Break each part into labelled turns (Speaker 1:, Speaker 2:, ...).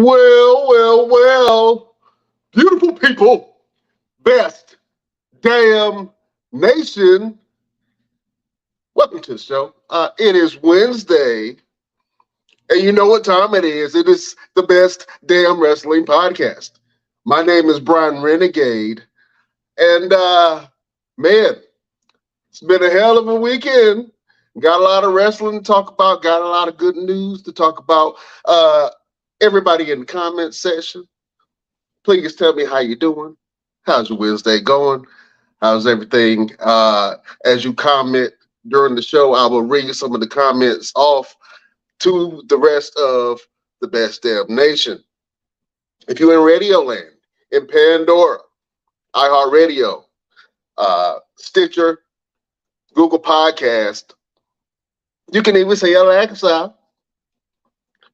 Speaker 1: Well. Beautiful people, best damn nation. Welcome to the show. It is Wednesday, and you know what time it is. It is the best damn wrestling podcast. My name is Brian Renegade, and man, it's been a hell of a weekend. Got a lot of wrestling to talk about, got a lot of good news to talk about. Everybody in the comment section, please tell me how you doing. How's your Wednesday going? How's everything? As you comment during the show, I will read some of the comments off to the rest of the best damn nation. If you're in Radio Land, in Pandora, iHeartRadio, Stitcher, Google Podcast, you can even say Alexa,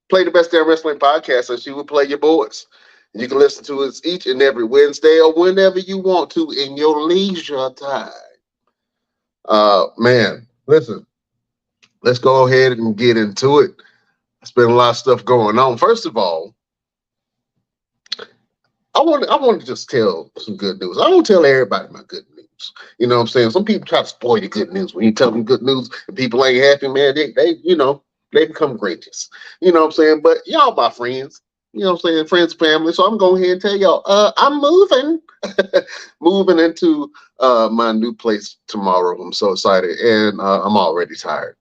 Speaker 1: play the best damn wrestling podcast, and she will play your boys. You can listen to us each and every Wednesday or whenever you want to in your leisure time. Man, listen, let's go ahead and get into it. There's been a lot of stuff going on. First of all, I want to just tell some good news. I don't tell everybody my good news. You know what I'm saying? Some people try to spoil your good news. When you tell them good news and people ain't happy, man, they become gracious. You know what I'm saying? But y'all my friends. You know what I'm saying? Friends, family. So I'm going ahead and tell y'all, I'm moving. Moving into my new place tomorrow. I'm so excited. And I'm already tired.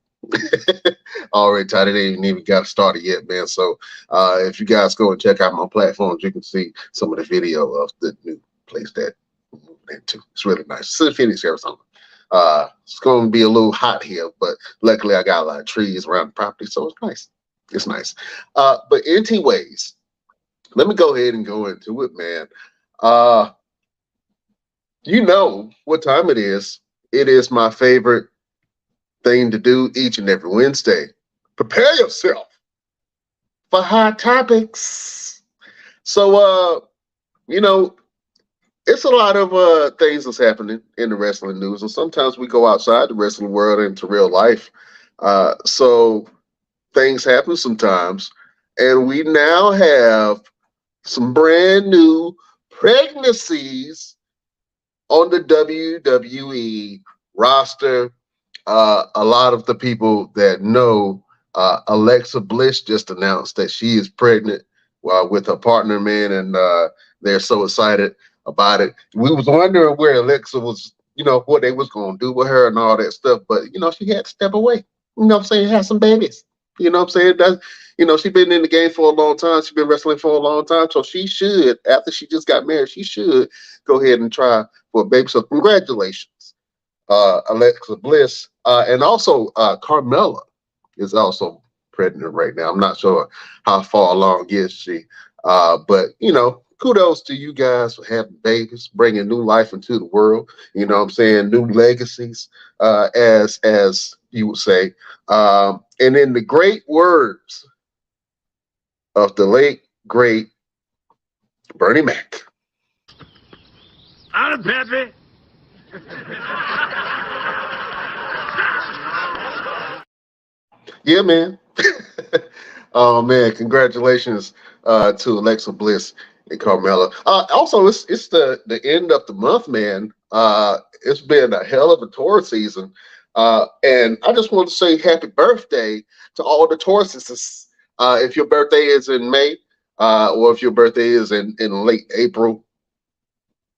Speaker 1: Already tired. It ain't even got started yet, man. So if you guys go and check out my platforms, you can see some of the video of the new place that I'm moving into. It's really nice. It's in Phoenix, Arizona. It's going to be a little hot here, but luckily I got a lot of trees around the property, so it's nice. It's nice. But anyways, let me go ahead and go into it, man. You know what time it is. It is my favorite thing to do each and every Wednesday. Prepare yourself for hot topics. So, it's a lot of things that's happening in the wrestling news, and sometimes we go outside the wrestling world into real life. So things happen sometimes, and we now have some brand new pregnancies on the WWE roster. A lot of the people that know, Alexa Bliss just announced that she is pregnant with her partner, man, and they're so excited about it. We was wondering where Alexa was, what they was going to do with her and all that stuff, but, she had to step away. You know what I'm saying? Have some babies. You know what I'm saying? She's been in the game for a long time. She's been wrestling for a long time. So she should, after she just got married, she should go ahead and try for a baby. So congratulations, Alexa Bliss. And also Carmella is also pregnant right now. I'm not sure how far along is she. But, kudos to you guys for having babies, bringing new life into the world. You know what I'm saying? New legacies, as you would say. And in the great words of the late, great Bernie Mac.
Speaker 2: I'm Pepe.
Speaker 1: Yeah, man. Oh, man. Congratulations to Alexa Bliss and Carmella. Also, it's the end of the month, man. It's been a hell of a tour season. And I just want to say happy birthday to all the Tauruses. If your birthday is in May, or if your birthday is in late April,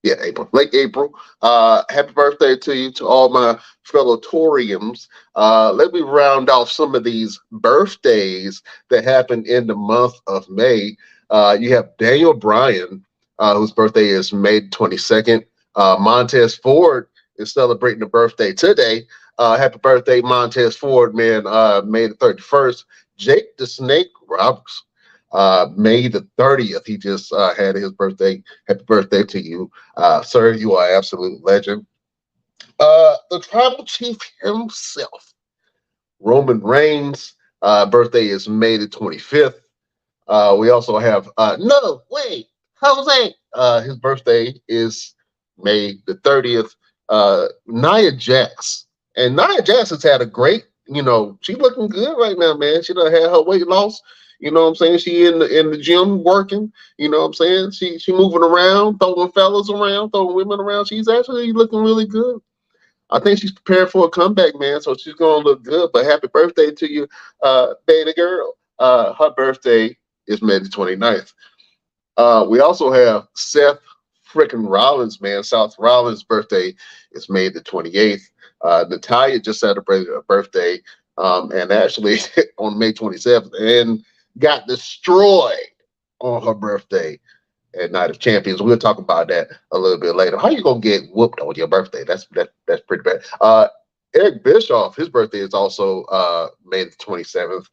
Speaker 1: late April, happy birthday to you, to all my fellow Taurians. Let me round off some of these birthdays that happened in the month of May. You have Daniel Bryan, whose birthday is May 22nd. Montez Ford is celebrating a birthday today. Happy birthday, Montez Ford, man. May the 31st. Jake the Snake Roberts, May the 30th. He just had his birthday. Happy birthday to you, sir. You are an absolute legend. The tribal chief himself, Roman Reigns, birthday is May the 25th. We also have, Jose. His birthday is May the 30th. Nia Jax. And Nia Jax has had a great, she's looking good right now, man. She done had her weight loss. You know what I'm saying? She in the gym working. You know what I'm saying? She moving around, throwing fellas around, throwing women around. She's actually looking really good. I think she's prepared for a comeback, man. So she's gonna look good. But happy birthday to you, baby girl. Her birthday is May the 29th. We also have Seth freaking Rollins, man. Seth Rollins' birthday is May the 28th. Natalia just celebrated her birthday, and actually on May 27th, and got destroyed on her birthday at Night of Champions. We'll talk about that a little bit later. How you gonna get whooped on your birthday? That's pretty bad. Eric Bischoff, his birthday is also May the 27th.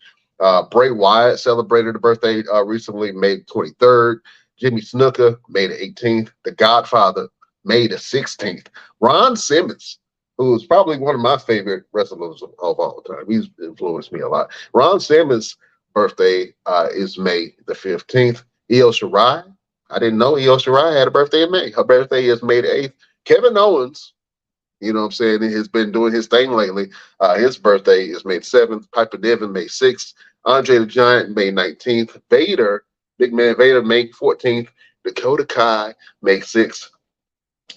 Speaker 1: Bray Wyatt celebrated a birthday recently, May 23rd. Jimmy Snuka, May the 18th. The Godfather, May the 16th. Ron Simmons, who is probably one of my favorite wrestlers of all time. He's influenced me a lot. Ron Simmons' birthday is May the 15th. Io Shirai, I didn't know Io Shirai had a birthday in May. Her birthday is May the 8th. Kevin Owens, you know what I'm saying, he has been doing his thing lately. His birthday is May 7th. Piper Niven, May 6th. Andre the Giant, May 19th. Vader, Big Man Vader, May 14th. Dakota Kai, May 6th.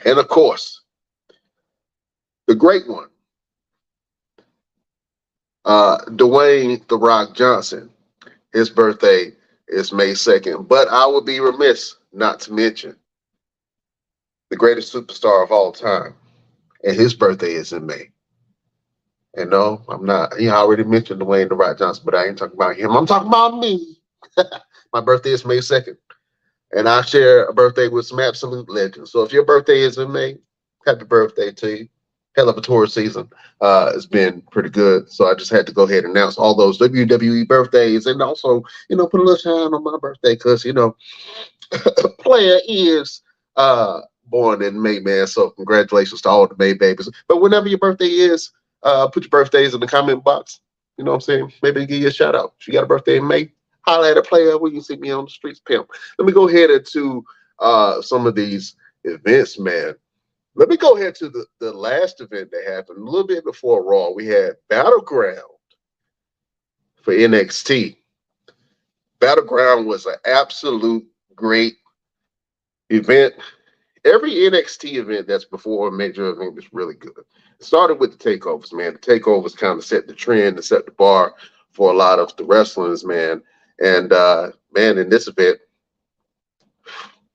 Speaker 1: And of course, the great one, Dwayne The Rock Johnson. His birthday is May 2nd. But I would be remiss not to mention the greatest superstar of all time. And his birthday is in May. And no, I'm not. I already mentioned Dwayne The Rock Johnson, but I ain't talking about him. I'm talking about me. My birthday is May 2nd. And I share a birthday with some absolute legends. So if your birthday is in May, happy birthday to you. Hell of a tour season. It's been pretty good. So I just had to go ahead and announce all those WWE birthdays and also, put a little shine on my birthday because, player is born in May, man. So congratulations to all the May babies. But whenever your birthday is, put your birthdays in the comment box. You know what I'm saying? Maybe give you a shout out. If you got a birthday in May, holla at a player when you see me on the streets, pimp. Let me go ahead into some of these events, man. Let me go ahead to the last event that happened a little bit before Raw. We had Battleground for NXT. Battleground was an absolute great event. Every NXT event that's before a major event is really good. It started with the takeovers, man. The takeovers kind of set the trend and set the bar for a lot of the wrestlers, man. And man, in this event,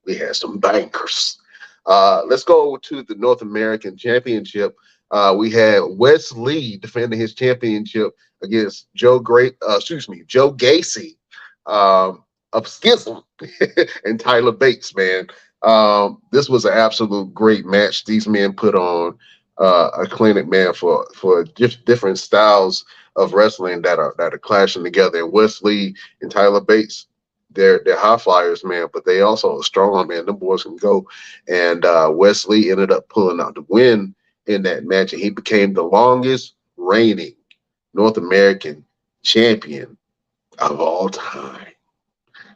Speaker 1: we had some bankers. Let's go to the North American Championship. We had Wes Lee defending his championship against Joe Gacy of Schism and Tyler Bates, man. This was an absolute great match. These men put on a clinic, man, for different styles of wrestling that are clashing together. And Wes Lee and Tyler Bates, they're high flyers, man, but they also are strong, man. Them boys can go. And Wes Lee ended up pulling out the win in that match, and he became the longest reigning North American champion of all time.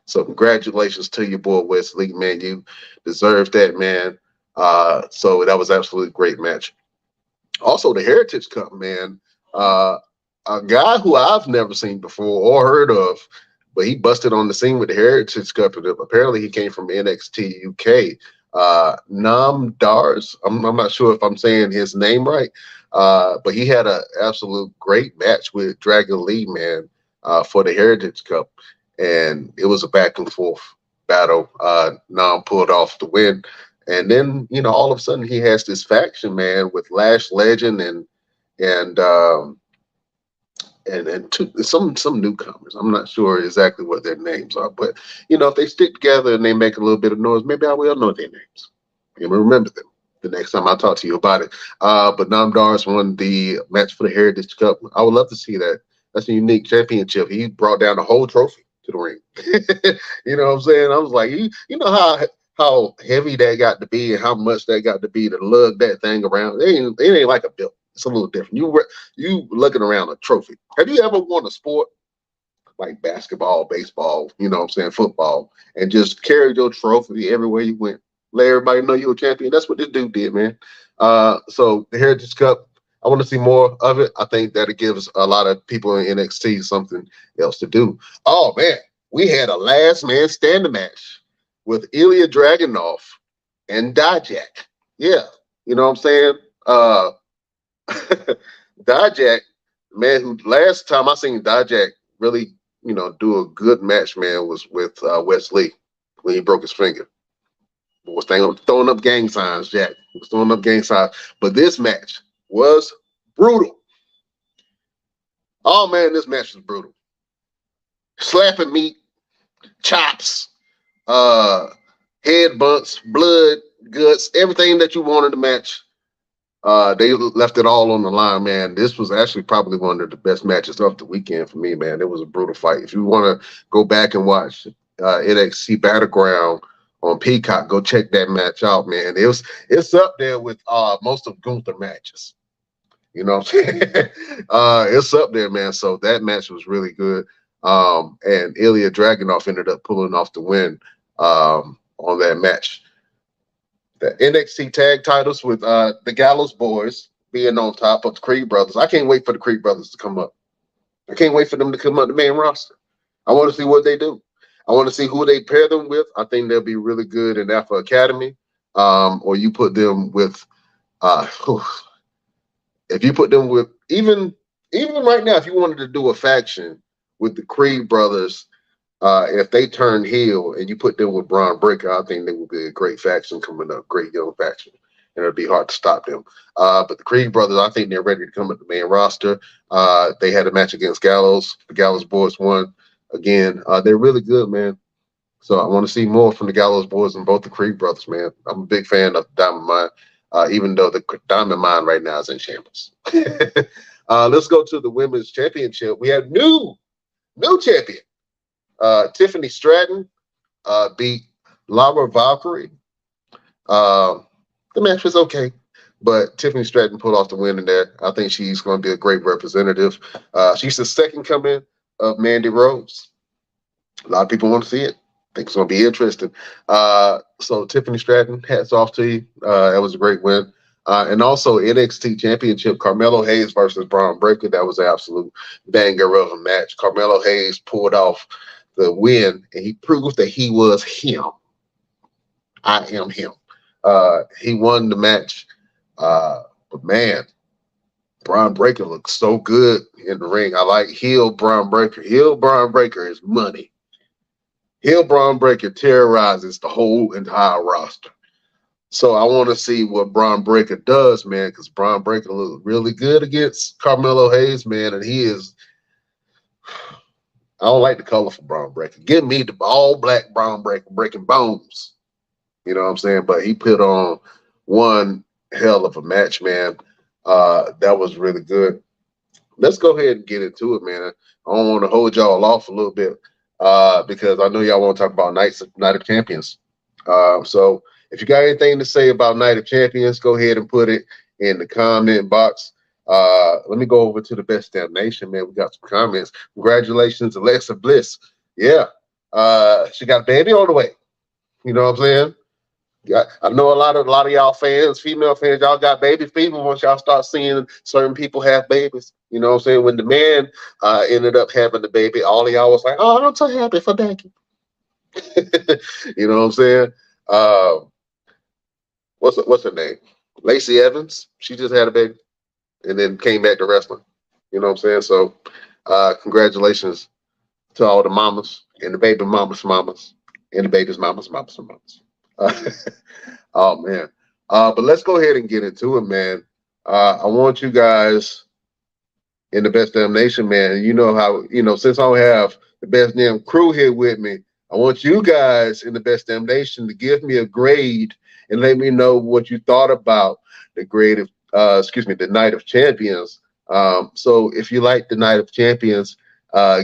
Speaker 1: So congratulations to your boy Wes Lee, man. You deserve that, man. So that was absolutely great match. Also, the Heritage Cup, man. A guy who I've never seen before or heard of, but he busted on the scene with the Heritage Cup. And apparently, he came from NXT UK. Nam Dars. I'm not sure if I'm saying his name right, but he had an absolute great match with Dragon Lee, man, for the Heritage Cup. And it was a back and forth battle. Nam pulled off the win. And then, all of a sudden he has this faction, man, with Lash Legend and some newcomers. I'm not sure exactly what their names are, but if they stick together and they make a little bit of noise, maybe I will know their names and remember them the next time I talk to you about it. But Nam Dars won the match for the Heritage Cup. I would love to see that. That's a unique championship. He brought down the whole trophy to the ring. You know what I'm saying? I was like, you know how heavy that got to be and how much that got to be to lug that thing around. It ain't like a belt. It's a little different. You looking around a trophy. Have you ever won a sport like basketball, baseball, football, and just carried your trophy everywhere you went? Let everybody know you're a champion. That's what this dude did, man. So the Heritage Cup, I want to see more of it. I think that it gives a lot of people in NXT something else to do. Oh, man. we had a last man standing match with Ilya Dragunov and Dijak. Yeah, you know what I'm saying? Dijak, man, who last time I seen Dijak really, do a good match, man, was with Wesley when he broke his finger. Was throwing up gang signs, Jack. He was throwing up gang signs. But this match was brutal. Oh man, this match was brutal. Slapping meat, chops, head bumps, blood, guts, everything that you wanted to match. They left it all on the line, man. This was actually probably one of the best matches of the weekend for me, man. It was a brutal fight. If you want to go back and watch NXT Battleground on Peacock, go check that match out, man. It's up there with most of Gunther matches. You know what I'm saying? It's up there, man. So that match was really good. And Ilya Dragunov ended up pulling off the win on that match. The NXT tag titles with the Gallows Boys being on top of the Creed Brothers. I can't wait for the Creed Brothers to come up. I can't wait for them to come up the main roster. I want to see what they do. I want to see who they pair them with. I think they'll be really good in Alpha Academy. Or you put them with if you put them with even right now, if you wanted to do a faction with the Creed Brothers, if they turn heel and you put them with Braun Breaker, I think they would be a great faction coming up, great young faction, and it'd be hard to stop them. But the Creed Brothers, I think they're ready to come up the main roster. They had a match against Gallows. The Gallows Boys won again. They're really good, man. So I want to see more from the Gallows Boys and both the Creed Brothers, man. I'm a big fan of Diamond Mine, even though the Diamond Mine right now is in shambles. Let's go to the Women's Championship. We have new champion. Tiffany Stratton beat Laura Valkyrie. The match was okay, but Tiffany Stratton pulled off the win in there. I think she's going to be a great representative. She's the second coming of Mandy Rose. A lot of people want to see it. I think it's going to be interesting. So Tiffany Stratton, hats off to you. That was a great win. And also NXT Championship, Carmelo Hayes versus Braun Breaker. That was an absolute banger of a match. Carmelo Hayes pulled off the win, and he proved that he was him. I am him. He won the match. But man, Braun Breaker looks so good in the ring. I like heel Braun Breaker. Heel Braun Breaker is money. Heel Braun Breaker terrorizes the whole entire roster. So I want to see what Braun Breaker does, man, because Braun Breaker looked really good against Carmelo Hayes, man, and he is. I don't like the colorful Braun Breaker. Give me the all black Braun Breaker breaking bones. You know what I'm saying? But he put on one hell of a match, man. That was really good. Let's go ahead and get into it, man. I don't want to hold y'all off a little bit because I know y'all want to talk about Night of Champions. So if you got anything to say about Night of Champions, go ahead and put it in the comment box. Let me go over to the Best Damn Nation, man. We got some comments. Congratulations, Alexa Bliss. Yeah. She got a baby on the way. You know what I'm saying? Yeah, I know a lot of y'all fans, female fans, y'all got baby fever once y'all start seeing certain people have babies. You know what I'm saying? When the man ended up having the baby, all of y'all was like, "Oh, I'm so happy for Becky." You know what I'm saying? What's her name? Lacey Evans. She just had a baby and then came back to wrestling. You know what I'm saying? So, congratulations to all the mamas and the baby mamas and the baby's mamas. Oh man. But let's go ahead and get into it, man. I want you guys in the Best Damn Nation, man. You know how, since I don't have the Best Damn crew here with me, I want you guys in the Best Damn Nation to give me a grade and let me know what you thought about the Night of Champions. So if you like the Night of Champions,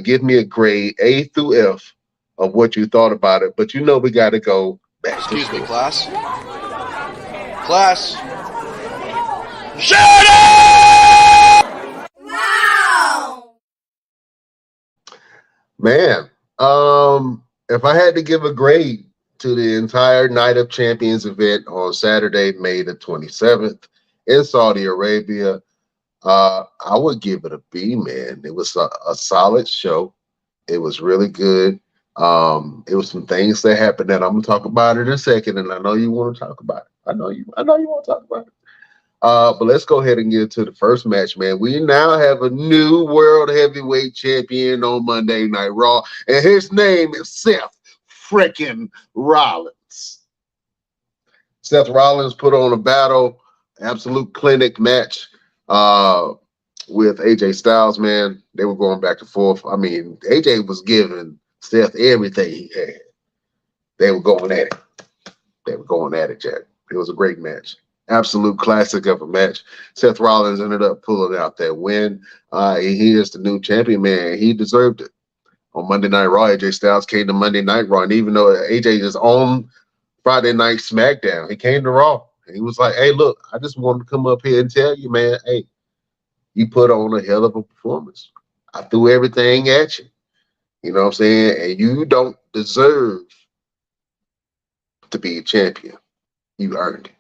Speaker 1: give me a grade A through F of what you thought about it. But we got to go back.
Speaker 2: Excuse me, class. Class. Shut up!
Speaker 3: Wow!
Speaker 1: Man, if I had to give a grade to the entire Night of Champions event on Saturday, May the 27th in Saudi Arabia, I would give it a B, man. It was a solid show. It was really good. It was some things that happened that I'm gonna talk about in a second, and I know you want to talk about it. I know you want to talk about it. But let's go ahead and get to the first match, man. We now have a new world heavyweight champion on Monday Night Raw, and his name is Seth freaking Rollins. Seth Rollins put on a battle, absolute clinic match uh, with AJ Styles, man. They were going back and forth. I mean, AJ was giving Seth everything he had. They were going at it. They were going at it, Jack. It was a great match. Absolute classic of a match. Seth Rollins ended up pulling out that win. He is the new champion, man. He deserved it. On Monday Night Raw, AJ Styles came to Monday Night Raw, and even though AJ is on Friday Night SmackDown, he came to Raw. And he was like, hey, look, I just wanted to come up here and tell you, man, hey, you put on a hell of a performance. I threw everything at you. You know what I'm saying? And you don't deserve to be a champion. You earned it.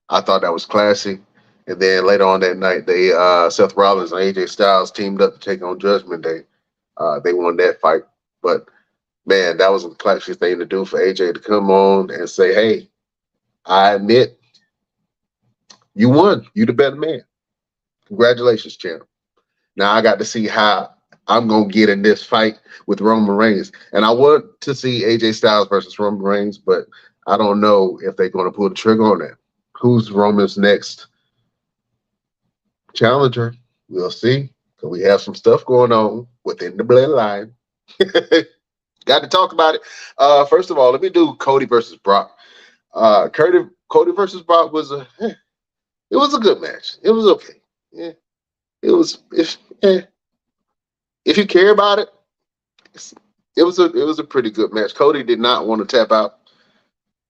Speaker 1: I thought that was classy. And then later on that night, they Seth Rollins and AJ Styles teamed up to take on Judgment Day. They won that fight. But man, that was a classy thing to do for AJ to come on and say, hey, I admit you won. You the better man. Congratulations, champ. Now I got to see how I'm going to get in this fight with Roman Reigns. And I want to see AJ Styles versus Roman Reigns, but I don't know if they're going to pull the trigger on that. Who's Roman's next challenger? We'll see. So we have some stuff going on within the bloodline. Got to talk about it. First of all, let me do Cody versus Brock. Cody versus Brock was it was a good match. It was okay. Yeah, it was. If you care about it, it was a pretty good match. Cody did not want to tap out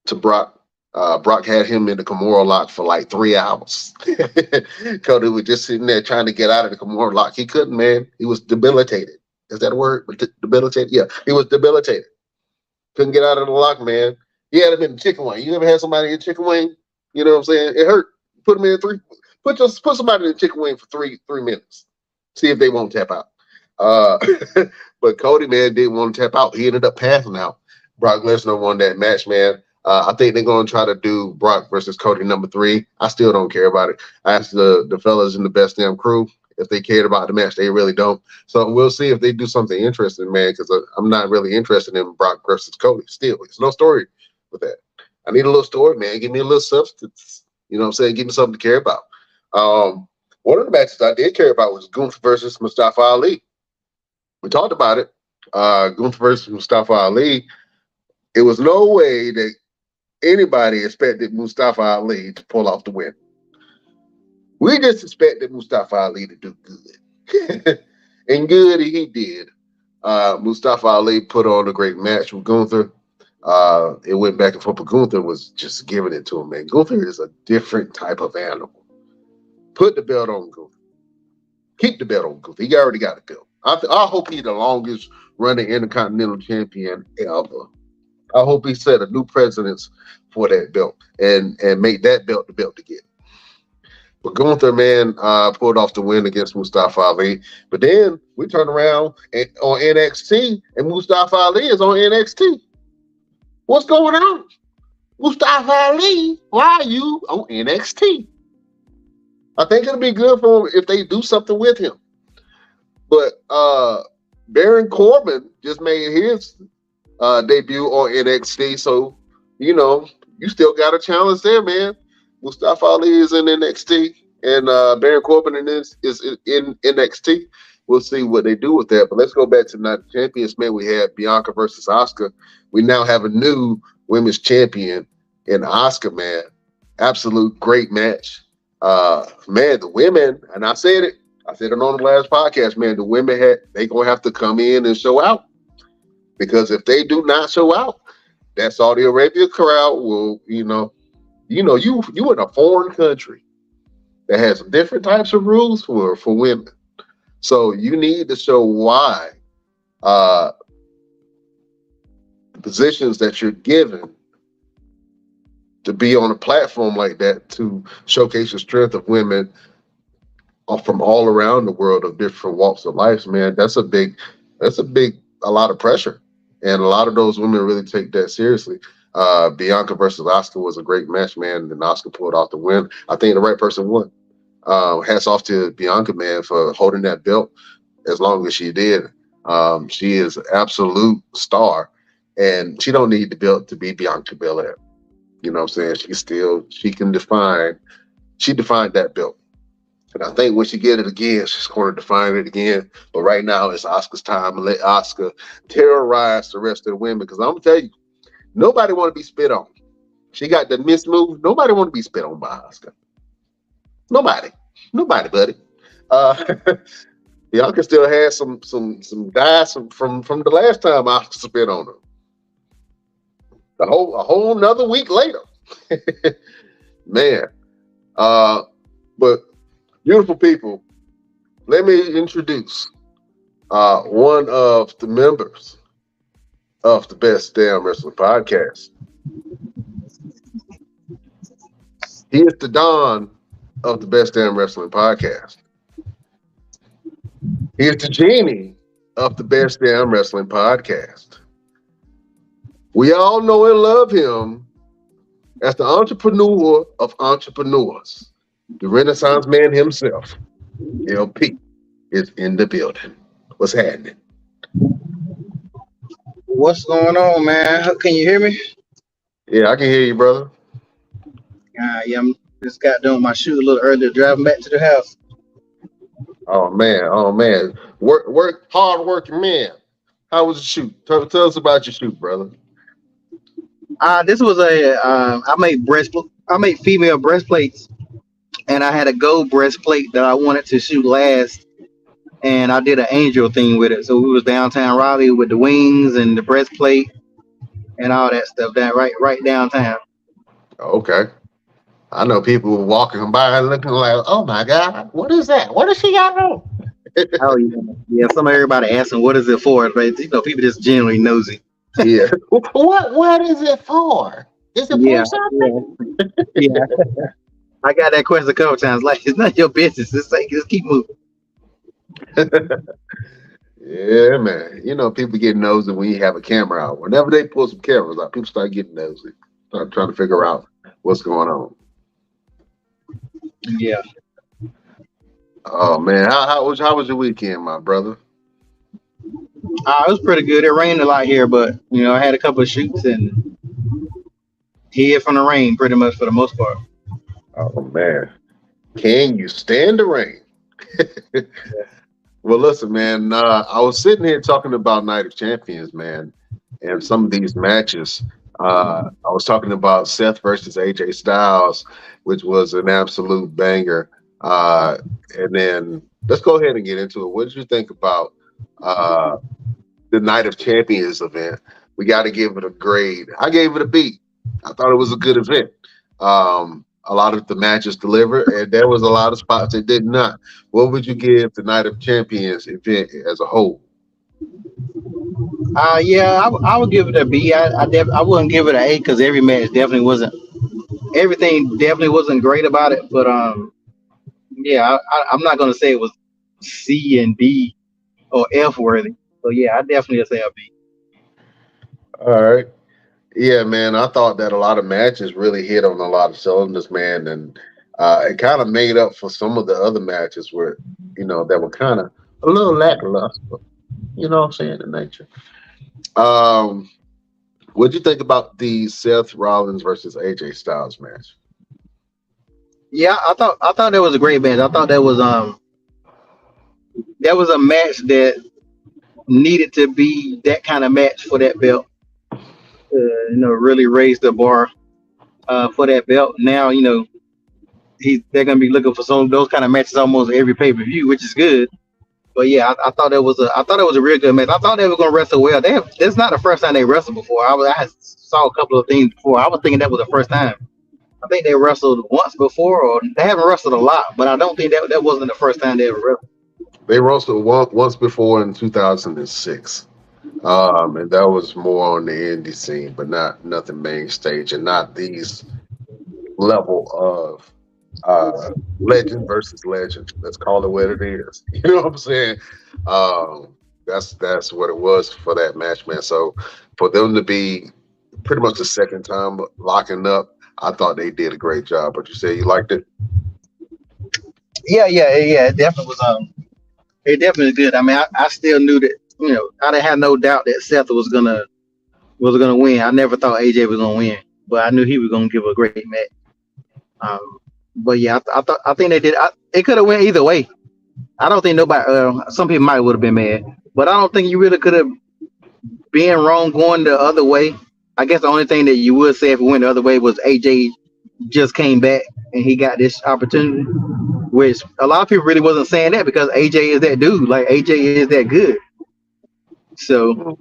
Speaker 1: to Brock. Brock had him in the Kimura lock for like 3 hours. Cody was just sitting there trying to get out of the Kimura lock. He couldn't, man. He was debilitated. Is that a word? Debilitated? Yeah, he was debilitated. Couldn't get out of the lock, man. He had him in the chicken wing. You ever had somebody in chicken wing? You know what I'm saying? It hurt. Put him in three. Put somebody in the chicken wing for three minutes. See if they won't tap out. But Cody, man, didn't want to tap out. He ended up passing out. Brock Lesnar won that match, man. I think they're going to try to do Brock versus Cody number 3. I still don't care about it. I asked the fellas in the Best Damn Crew if they cared about the match. They really don't. So we'll see if they do something interesting, man, because I'm not really interested in Brock versus Cody. Still, there's no story with that. I need a little story, man. Give me a little substance. You know what I'm saying? Give me something to care about. One of the matches I did care about was Gunther versus Mustafa Ali. We talked about it. Gunther versus Mustafa Ali. It was no way that anybody expected Mustafa Ali to pull off the win. We just expected Mustafa Ali to do good. And good he did. Mustafa Ali put on a great match with Gunther. It went back and forth, but Gunther was just giving it to him, man. Gunther is a different type of animal. Put the belt on Gunther. Keep the belt on Gunther. He already got a belt. I hope he's the longest running Intercontinental Champion ever. I hope he set a new precedence for that belt and make that belt the belt to get. But Gunther, man, pulled off the win against Mustafa Ali. But then we turn around on NXT, and Mustafa Ali is on NXT. What's going on? Mustafa Ali, why are you on NXT? I think it'll be good for him if they do something with him. But Baron Corbin just made his debut on NXT, so you know you still got a challenge there, man. Mustafa Ali is in NXT, and Baron Corbin is in NXT. We'll see what they do with that. But let's go back to Night of Champions, man. We had Bianca versus Asuka. We now have a new women's champion in Asuka, man. Absolute great match. Man, the women, and I said it on the last podcast, man, the women they gonna have to come in and show out. Because if they do not show out, that Saudi Arabia crowd will, you in a foreign country that has different types of rules for women. So you need to show why the positions that you're given to be on a platform like that to showcase the strength of women from all around the world of different walks of life, man. That's a big a lot of pressure, and a lot of those women really take that seriously. Bianca versus Oscar was a great match, man, and Oscar pulled off the win. I think the right person won. Hats off to Bianca, man, for holding that belt as long as she did. She is an absolute star, and she don't need the belt to be Bianca Belair. You know what I'm saying? She defined that belt. And I think when she get it again, she's going to define it again. But right now, it's Oscar's time, and let Oscar terrorize the rest of the women. Because I'm gonna tell you, nobody want to be spit on. She got the miss move. Nobody want to be spit on by Oscar. Nobody, nobody, buddy. Uh, Bianca still has some guys from the last time Oscar spit on her. A whole another week later, man. Uh, but beautiful people, let me introduce one of the members of the Best Damn Wrestling Podcast. He is the Don of the Best Damn Wrestling Podcast. He is the genie of the Best Damn Wrestling Podcast. We all know and love him as the entrepreneur of entrepreneurs, the Renaissance man himself. LP is in the building. What's happening?
Speaker 3: What's going on, man? Can you hear me?
Speaker 1: Yeah, I can hear you, brother.
Speaker 3: Yeah, I'm just got done with my shoot a little earlier, driving back to the house.
Speaker 1: Oh man. Hard working man. How was the shoot? Tell us about your shoot, brother.
Speaker 3: This was I made female breastplates, and I had a gold breastplate that I wanted to shoot last, and I did an angel thing with it. So we was downtown Raleigh with the wings and the breastplate and all that stuff. That right downtown.
Speaker 1: Okay. I know people walking by and looking like, oh my God, what is that? What does she got on?
Speaker 3: Oh yeah. Everybody asking what is it for, but people just generally nosy.
Speaker 1: Yeah. What is it for? Is it
Speaker 3: Yeah,
Speaker 1: for something?
Speaker 3: yeah. I got that question a couple times. Like, it's not your business. Just keep moving.
Speaker 1: Yeah, man. People get nosy when you have a camera out. Whenever they pull some cameras out, people start getting nosy. Start trying to figure out what's going on.
Speaker 3: Yeah.
Speaker 1: Oh man, how was your weekend, my brother?
Speaker 3: It was pretty good. It rained a lot here, but I had a couple of shoots and hid from the rain pretty much for the most part.
Speaker 1: Oh man, can you stand the rain? Well, listen, man. I was sitting here talking about Night of Champions, man, and some of these matches. I was talking about Seth versus AJ Styles, which was an absolute banger. And then let's go ahead and get into it. What did you think about the Night of Champions event? We got to give it a grade. I gave it a B. I thought it was a good event. A lot of the matches delivered, and there was a lot of spots that did not. What would you give the Night of Champions event as a whole?
Speaker 3: Yeah, I would give it a B. I wouldn't give it an A because everything definitely wasn't great about it. But yeah, I'm not gonna say it was C and D or F worthy. So yeah, I definitely say a B.
Speaker 1: All right. Yeah, man. I thought that a lot of matches really hit on a lot of cylinders, man, and it kind of made up for some of the other matches where, that were kind of a little lackluster. You know what I'm saying? In nature. What'd you think about the Seth Rollins versus AJ Styles match?
Speaker 3: Yeah, I thought that was a great match. I thought that was a match that needed to be that kind of match for that belt. Really raise the bar for that belt. Now, they're gonna be looking for some of those kind of matches almost every pay-per-view, which is good. But yeah, I thought it was a real good match. I thought they were gonna wrestle well. That's not the first time they wrestled before. I saw a couple of things before. I was thinking that was the first time. I think they wrestled once before, or they haven't wrestled a lot, but I don't think that wasn't the first time they ever wrestled.
Speaker 1: They wrestled once before in 2006. And that was more on the indie scene, but nothing main stage, and not these level of legend versus legend. Let's call it what it is. You know what I'm saying? That's what it was for that match, man. So for them to be pretty much the second time locking up, I thought they did a great job. But you said you liked it.
Speaker 3: Yeah. It definitely was. It definitely did. I mean, I still knew that. I didn't have no doubt that Seth was gonna win. I never thought AJ was gonna win, but I knew he was gonna give a great match. But yeah, I think they did. It could have went either way. I don't think nobody. Some people might would have been mad, but I don't think you really could have been wrong going the other way. I guess the only thing that you would say if it went the other way was AJ just came back and he got this opportunity, which a lot of people really wasn't saying that because AJ is that dude. Like AJ is that good. So,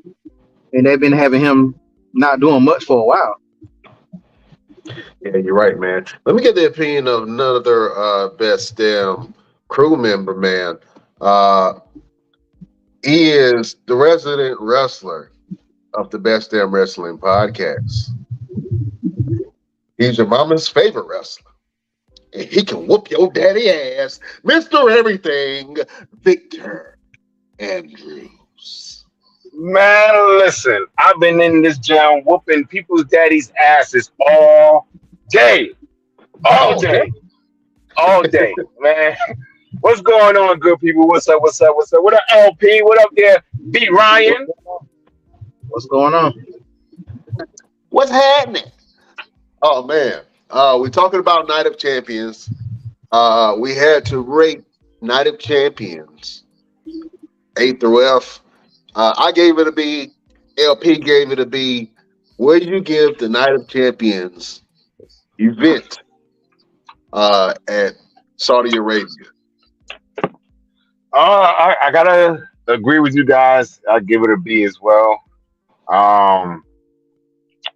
Speaker 3: and they've been having him not doing much for a while.
Speaker 1: Yeah, you're right, man. Let me get the opinion of another best damn crew member, man. He is the resident wrestler of the Best Damn Wrestling podcast. He's your mama's favorite wrestler. And he can whoop your daddy ass, Mr. Everything, Victor Andrews.
Speaker 4: Man, listen, I've been in this gym whooping people's daddy's asses all day. All day. All day, man. What's going on, good people? What's up? What up, LP? What up there, B. Ryan?
Speaker 3: What's going on?
Speaker 1: What's happening? Oh, man. We're talking about Night of Champions. We had to rate Night of Champions A through F. I gave it a B. LP gave it a B. Where do you give the Night of Champions event at Saudi Arabia?
Speaker 4: I gotta agree with you guys. I give it a B as well.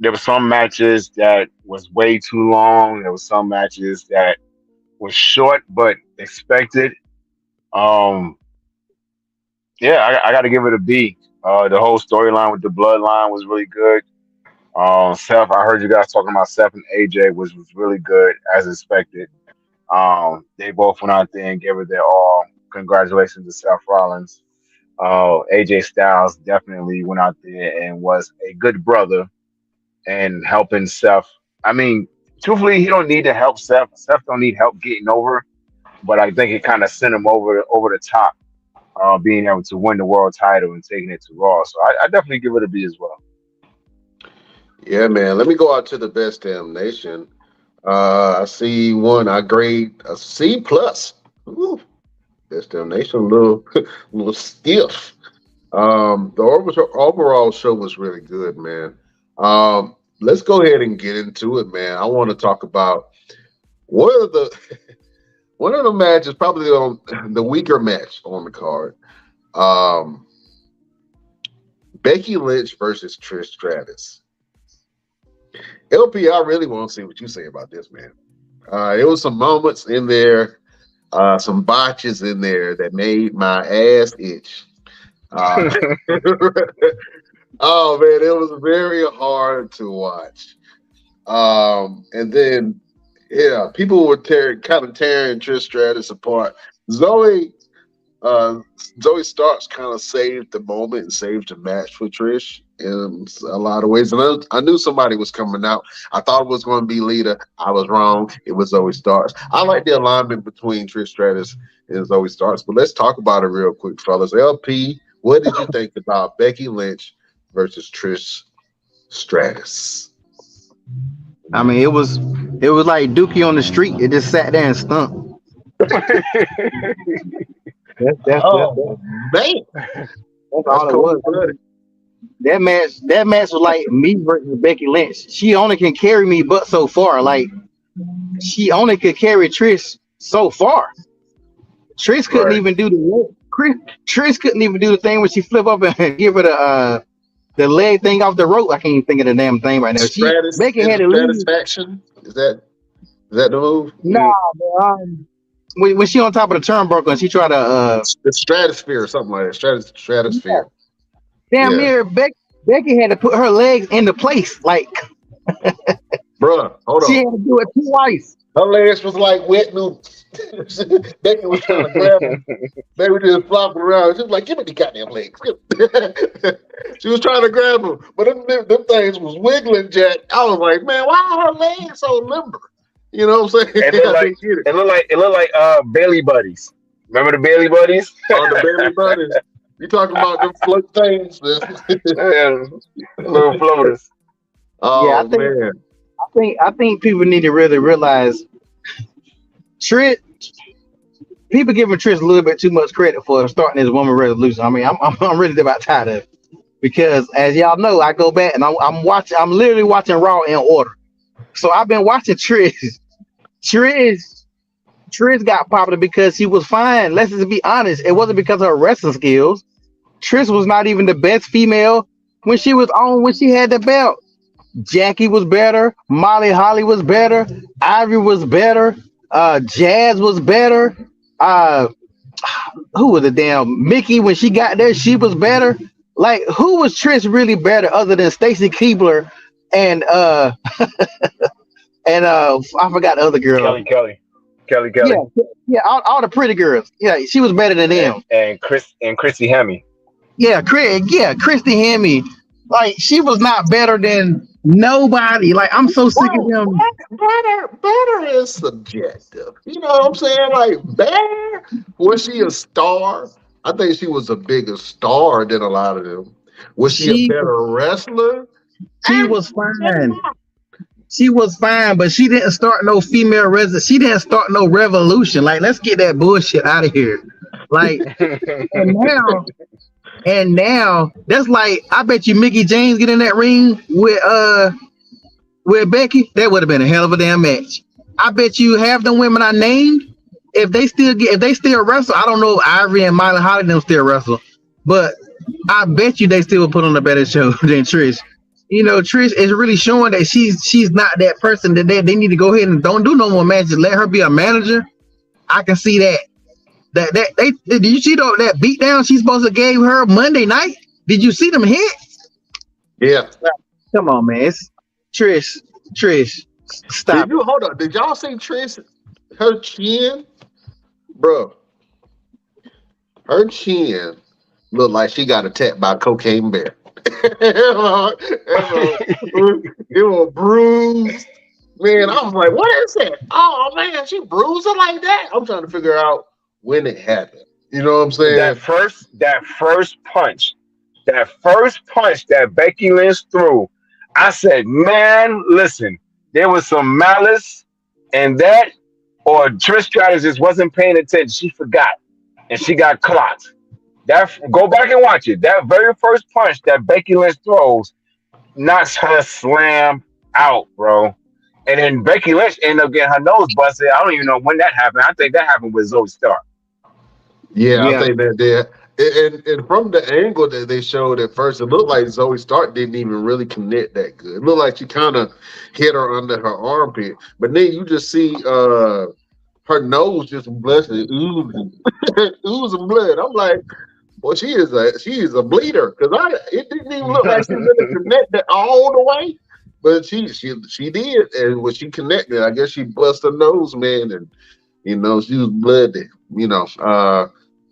Speaker 4: There were some matches that was way too long. There were some matches that was short but expected. Yeah, I got to give it a B. The whole storyline with the Bloodline was really good. Seth, I heard you guys talking about Seth and AJ, which was really good as expected. They both went out there and gave it their all. Congratulations to Seth Rollins. AJ Styles definitely went out there and was a good brother and helping Seth. I mean, truthfully, he don't need to help Seth. Seth don't need help getting over, but I think it kind of sent him over the top, being able to win the world title and taking it to Raw. So I definitely give it a B as well.
Speaker 1: Yeah, man. Let me go out to the Best Damn Nation. I see one. I grade a C plus. Ooh, Best Damn Nation, a little stiff. The overall show was really good, man. Let's go ahead and get into it, man. I want to talk about one of the one of the matches, probably on the weaker match on the card. Becky Lynch versus Trish Stratus. LP, I really want to see what you say about this, man. There was some moments in there, some botches in there that made my ass itch. Oh man, it was very hard to watch. And then, yeah, people were tearing Trish Stratus apart. Zoe Starks kind of saved the moment and saved the match for Trish in a lot of ways. And I knew somebody was coming out. I thought it was going to be Lita. I was wrong. It was Zoe Starks. I like the alignment between Trish Stratus and Zoe Starks. But let's talk about it real quick, fellas. LP, what did you think about Becky Lynch versus Trish Stratus?
Speaker 3: I mean, it was like Dookie on the street. It just sat there and stunk. That's
Speaker 1: Man.
Speaker 3: That's all it was. That match was like me versus Becky Lynch. She only can carry me but so far. Like she only could carry Trish so far. Trish couldn't even do Trish couldn't even do the thing when she flip up and give her the leg thing off the rope. I can't even think of the damn thing right now. Becky had to leave.
Speaker 1: Satisfaction? Is that the move?
Speaker 3: Nah, when she on top of the turnbuckle and she tried to
Speaker 1: the stratosphere or something like that. Stratosphere.
Speaker 3: Damn near Becky had to put her legs into place. Like
Speaker 1: bruh, hold
Speaker 3: She had to do it twice.
Speaker 1: Her legs was like wet noodles. Becky was trying to grab them. They were just flopping around. She was like, "Give me the goddamn legs." She was trying to grab them, but them things was wiggling, Jack. I was like, "Man, why are her legs so limber?" You know what I'm saying?
Speaker 4: It looked like Bailey Buddies. Remember the Bailey Buddies?
Speaker 1: On the belly buttons. You talking about them float things?
Speaker 4: Yeah, little floaters.
Speaker 1: Oh
Speaker 3: Yeah,
Speaker 1: man.
Speaker 3: I think people need to really realize Trish. People giving Trish a little bit too much credit for starting this woman revolution. I mean, I'm really about tired of it because, as y'all know, I go back and I'm watching. I'm literally watching Raw in order. So I've been watching Trish. Trish got popular because she was fine. Let's just be honest. It wasn't because of her wrestling skills. Trish was not even the best female when she was on when she had the belt. Jackie was better. Molly Holly was better. Ivory was better. Jazz was better. Uh, who was the damn Mickey when she got there? She was better. Like, who was Trish really better other than Stacy Keibler and I forgot the other girl.
Speaker 4: Kelly.
Speaker 3: Yeah, all the pretty girls. Yeah, she was better than them.
Speaker 4: And Chrissy Hemme.
Speaker 3: Yeah, Christy Hemme. Like, she was not better than nobody. Like, I'm so sick of them.
Speaker 1: Better is subjective. You know what I'm saying? Like, better, was she a star? I think she was a bigger star than a lot of them. Was she a better wrestler?
Speaker 3: She was fine. She was fine, but she didn't start no female resident. She didn't start no revolution. Like, let's get that bullshit out of here. Like, and now that's like, I bet you Mickey James get in that ring with Becky, that would have been a hell of a damn match. I bet you half the women I named, if they still wrestle, I don't know if Ivory and Miley Holly them still wrestle, but I bet you they still would put on a better show than Trish. You know, Trish is really showing that she's not that person that they need to go ahead and don't do no more matches. Let her be a manager. I can see that. Did you see that beatdown she's supposed to gave her Monday night? Did you see them hits?
Speaker 1: Yeah.
Speaker 3: Come on, man. It's Trish, stop.
Speaker 1: Hold on? Did y'all see Trish? Her chin, bro. Her chin looked like she got attacked by a cocaine bear. It was bruised. Man, I was like, what is that? Oh man, she bruised it like that. I'm trying to figure out when it happened. You know what I'm saying?
Speaker 4: That first punch that Becky Lynch threw, I said, man, listen, there was some malice and that, or Trish Stratus just wasn't paying attention. She forgot and she got clocked. Go back and watch it. That very first punch that Becky Lynch throws knocks her slam out, bro. And then Becky Lynch ended up getting her nose busted. I don't even know when that happened. I think that happened with Zoe Stark.
Speaker 1: Yeah, I think that did. And from the angle that they showed at first, it looked like Zoe Stark didn't even really connect that good. It looked like she kind of hit her under her armpit. But then you just see her nose just oozing blood. I'm like, well, she is a bleeder, because it didn't even look like she really connected all the way. But she did, and when she connected, I guess she busted her nose, man, and she was bloody,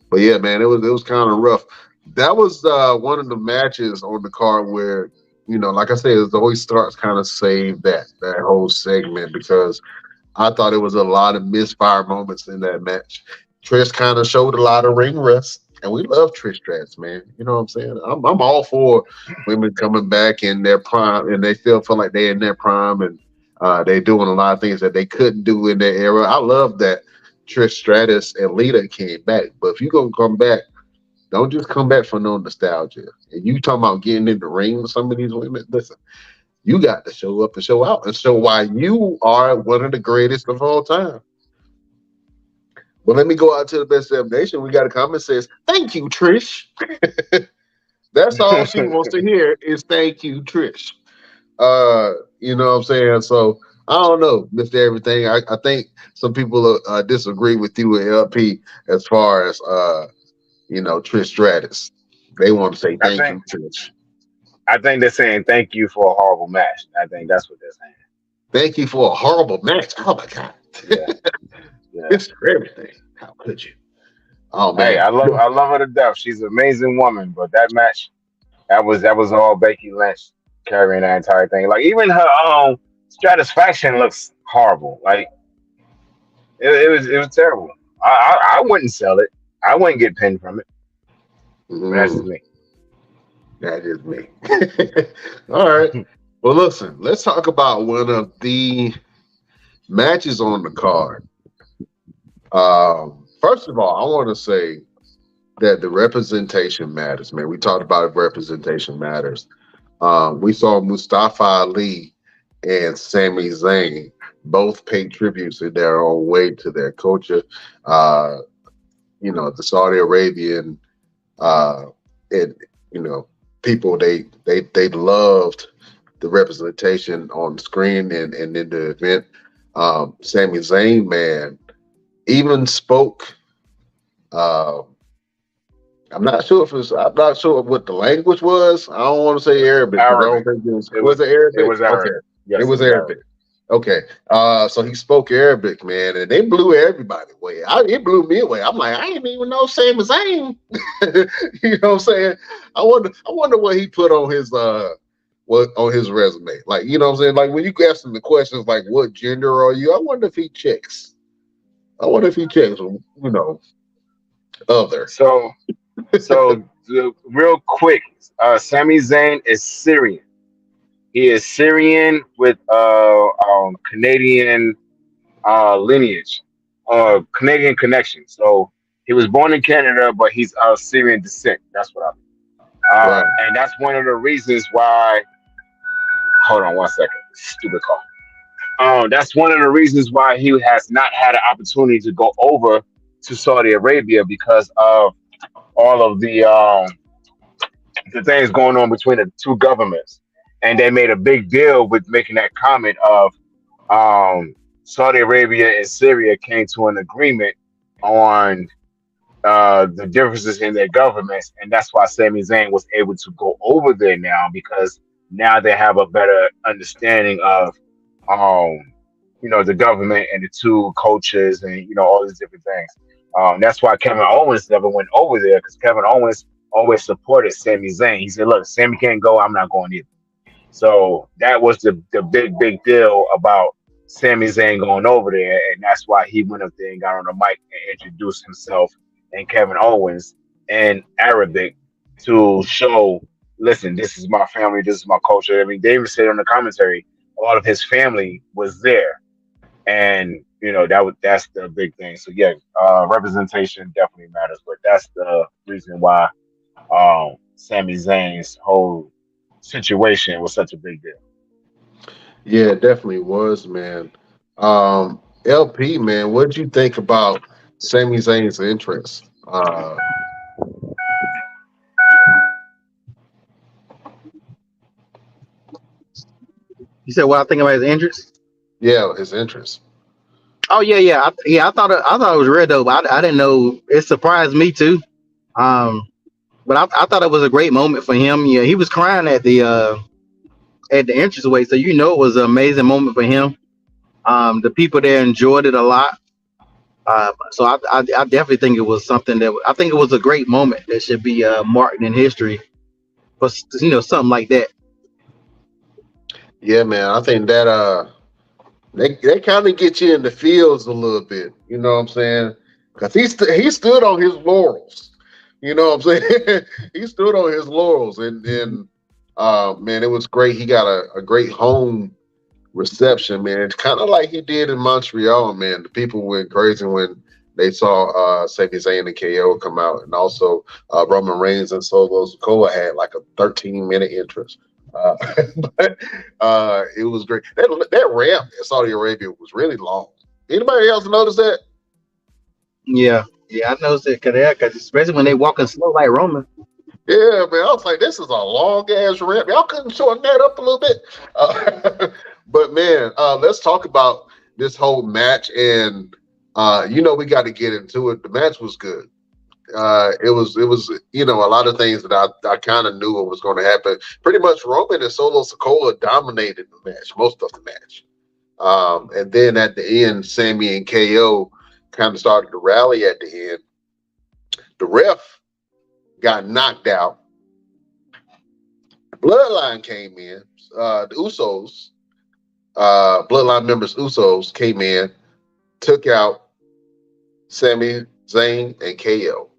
Speaker 1: But yeah, man, it was kind of rough. That was one of the matches on the card where, like I said, Zoe Starks kind of saved that whole segment, because I thought it was a lot of misfire moments in that match. Trish kind of showed a lot of ring rust, and we love Trish Stratus, man. You know what I'm saying? I'm all for women coming back in their prime, and they still feel like they're in their prime, and they're doing a lot of things that they couldn't do in their era. I love that Trish Stratus and Lita came back, but if you're gonna come back, don't just come back for no nostalgia. And you talking about getting in the ring with some of these women, listen, you got to show up and show out and show why you are one of the greatest of all time. Well, let me go out to the Best Damn Nation. We got a comment that says, "Thank you, Trish." That's all she wants to hear is "Thank you, Trish." You know what I'm saying? So I don't know, Mr. Everything. I think some people disagree with you with LP as far as Trish Stratus. They want to say thank you, Trish.
Speaker 4: I think they're saying thank you for a horrible match. I think that's what they're saying.
Speaker 1: Thank you for a horrible match. Oh my god.
Speaker 4: Yeah, yeah.
Speaker 1: It's for everything. How could you? Oh
Speaker 4: Hey,
Speaker 1: man.
Speaker 4: I love her to death. She's an amazing woman, but that match, that was all Becky Lynch carrying that entire thing. Like even her satisfaction looks horrible. Like it was terrible. I wouldn't sell it. I wouldn't get pinned from it. But that's just
Speaker 1: Mm,
Speaker 4: me.
Speaker 1: that is me. All right. Well, listen, let's talk about one of the matches on the card. First of all, I want to say that the representation matters, man. We talked about representation matters. We saw Mustafa Ali and Sami Zayn both pay tributes in their own way to their culture. Uh, the Saudi Arabian uh, and people they loved the representation on the screen and in the event. Sami Zayn, man, even spoke. Uh, I'm not sure what the language was. I don't want to say Arabic because I don't
Speaker 4: Arabic.
Speaker 1: think it was.
Speaker 4: It
Speaker 1: Was
Speaker 4: was
Speaker 1: it
Speaker 4: it
Speaker 1: Arabic?
Speaker 4: was
Speaker 1: Okay,
Speaker 4: Arabic.
Speaker 1: it
Speaker 4: Yes, it
Speaker 1: was
Speaker 4: was Arabic.
Speaker 1: Arabic. Okay. So he spoke Arabic, man, and they blew everybody away. It blew me away. I'm like, I didn't even know Sami Zayn. You know what I'm saying? I wonder what he put on his what on his resume. Like, you know what I'm saying? Like when you ask him the questions like what gender are you? I wonder if he checks. I wonder if he checks, other.
Speaker 4: So real quick, Sami Zayn is Syrian. He is Syrian with Canadian lineage, Canadian connection. So he was born in Canada, but he's of Syrian descent. That's what I mean.
Speaker 1: Right.
Speaker 4: And that's one of the reasons why. Hold on one second. Stupid call. That's one of the reasons why he has not had an opportunity to go over to Saudi Arabia because of all of the things going on between the two governments. And they made a big deal with making that comment of Saudi Arabia and Syria came to an agreement on the differences in their governments, and that's why Sami Zayn was able to go over there now because now they have a better understanding of the government and the two cultures and all these different things. That's why Kevin Owens never went over there because Kevin Owens always supported Sami Zayn. He said, "Look, Sami can't go. I'm not going either." So that was the big deal about Sami Zayn going over there, and that's why he went up there and got on the mic and introduced himself and Kevin Owens in Arabic to show, listen, this is my family, this is my culture. I mean, David said on the commentary, all of his family was there, and that's the big thing. So yeah, representation definitely matters, but that's the reason why Sami Zayn's whole situation was such a big deal.
Speaker 1: Yeah, it definitely was, man. LP, man, what did you think about Sami Zayn's entrance?
Speaker 3: You said what I think about his injuries?
Speaker 1: Yeah, his entrance.
Speaker 3: Oh I thought it was real dope. I didn't know. It surprised me too. Um, but I thought it was a great moment for him. Yeah, he was crying at the entranceway, so it was an amazing moment for him. The people there enjoyed it a lot. So I definitely think it was something that I think it was a great moment that should be marked in history for something like that.
Speaker 1: Yeah, man, I think that they kind of get you in the fields a little bit. You know what I'm saying? Because he stood on his laurels. You know what I'm saying? He stood on his laurels, and man, it was great. He got a great home reception, man. It's kind of like he did in Montreal, man. The people went crazy when they saw Sami Zayn and KO come out, and also Roman Reigns and Solo Sikoa had like a 13-minute entrance. Uh, but it was great. That ramp in Saudi Arabia was really long. Anybody else notice that?
Speaker 3: Yeah, I noticed it because especially when they walking slow like Roman.
Speaker 1: Yeah, man. I was like, this is a long ass ramp. Y'all couldn't shorten that up a little bit. But man, let's talk about this whole match. And we got to get into it. The match was good. It was a lot of things that I kind of knew what was going to happen. Pretty much Roman and Solo Sikoa dominated the match, most of the match. And then at the end, Sammy and KO kind of started to rally at the end. The ref got knocked out. Bloodline came in. The Usos, Bloodline members Usos came in, took out Sami Zayn and KO.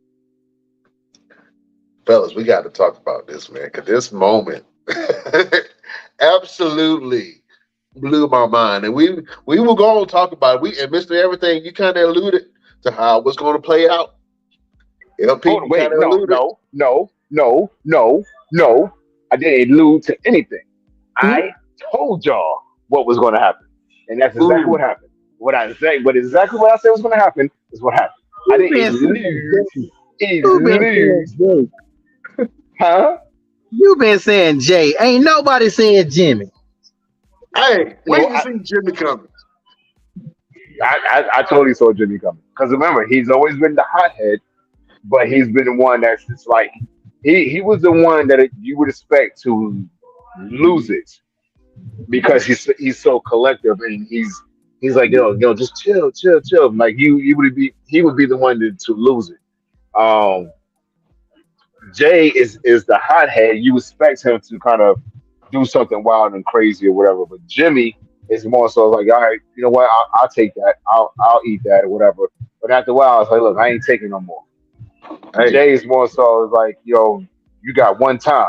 Speaker 1: Fellas, we got to talk about this, man, because this moment absolutely blew my mind. And we will go and talk about it. And Mr. Everything, you kind of alluded to how it was going to play out. LP,
Speaker 4: Hold on, wait, no,
Speaker 1: alluded.
Speaker 4: no. I didn't allude to anything.
Speaker 3: Hmm?
Speaker 4: I told y'all what was going to happen, and that's exactly what happened. Exactly what I said was going to happen is what happened. I
Speaker 3: Who been
Speaker 4: didn't
Speaker 3: saying
Speaker 4: allude,
Speaker 3: Who been saying
Speaker 4: allude,
Speaker 3: Jay?
Speaker 4: huh?
Speaker 3: You been saying Jay. Ain't nobody saying Jimmy.
Speaker 1: Hey, when
Speaker 4: No,
Speaker 1: you see Jimmy coming?
Speaker 4: I totally saw Jimmy coming because remember he's always been the hothead, but he's been the one that's just like he was the one that you would expect to lose it because he's so collective and he's like just chill like he would be the one to lose it. Jay is the hothead. You expect him to kind of do something wild and crazy or whatever, but Jimmy is more so like, all right, you know what? I'll take that. I'll eat that or whatever. But after a while, I was like, look, I ain't taking no more.
Speaker 1: Hey,
Speaker 4: Jay is more so like, you got one time,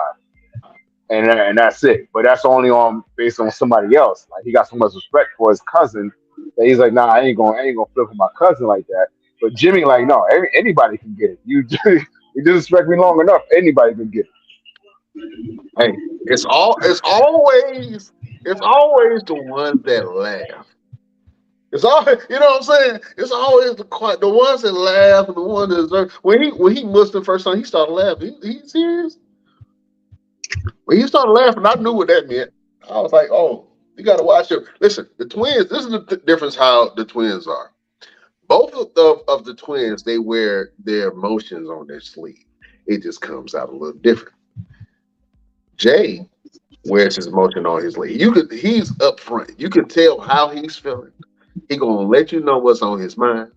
Speaker 4: and that's it. But that's only on based on somebody else. Like he got so much respect for his cousin that he's like, nah, I ain't gonna flip for my cousin like that. But Jimmy, like, no, anybody can get it. You you disrespect me long enough, anybody can get it.
Speaker 1: hey, it's always the ones that laugh. It's all you know what I'm saying. It's always the ones that laugh and the ones that when he mushed the first time he started laughing. He serious? When he started laughing, I knew what that meant. I was like, oh, you got to watch it. Listen, the twins. This is the difference how the twins are. Both of the twins, they wear their emotions on their sleeve. It just comes out a little different. Jay wears his emotion on his sleeve. He's up front. You can tell how he's feeling. He gonna let you know what's on his mind.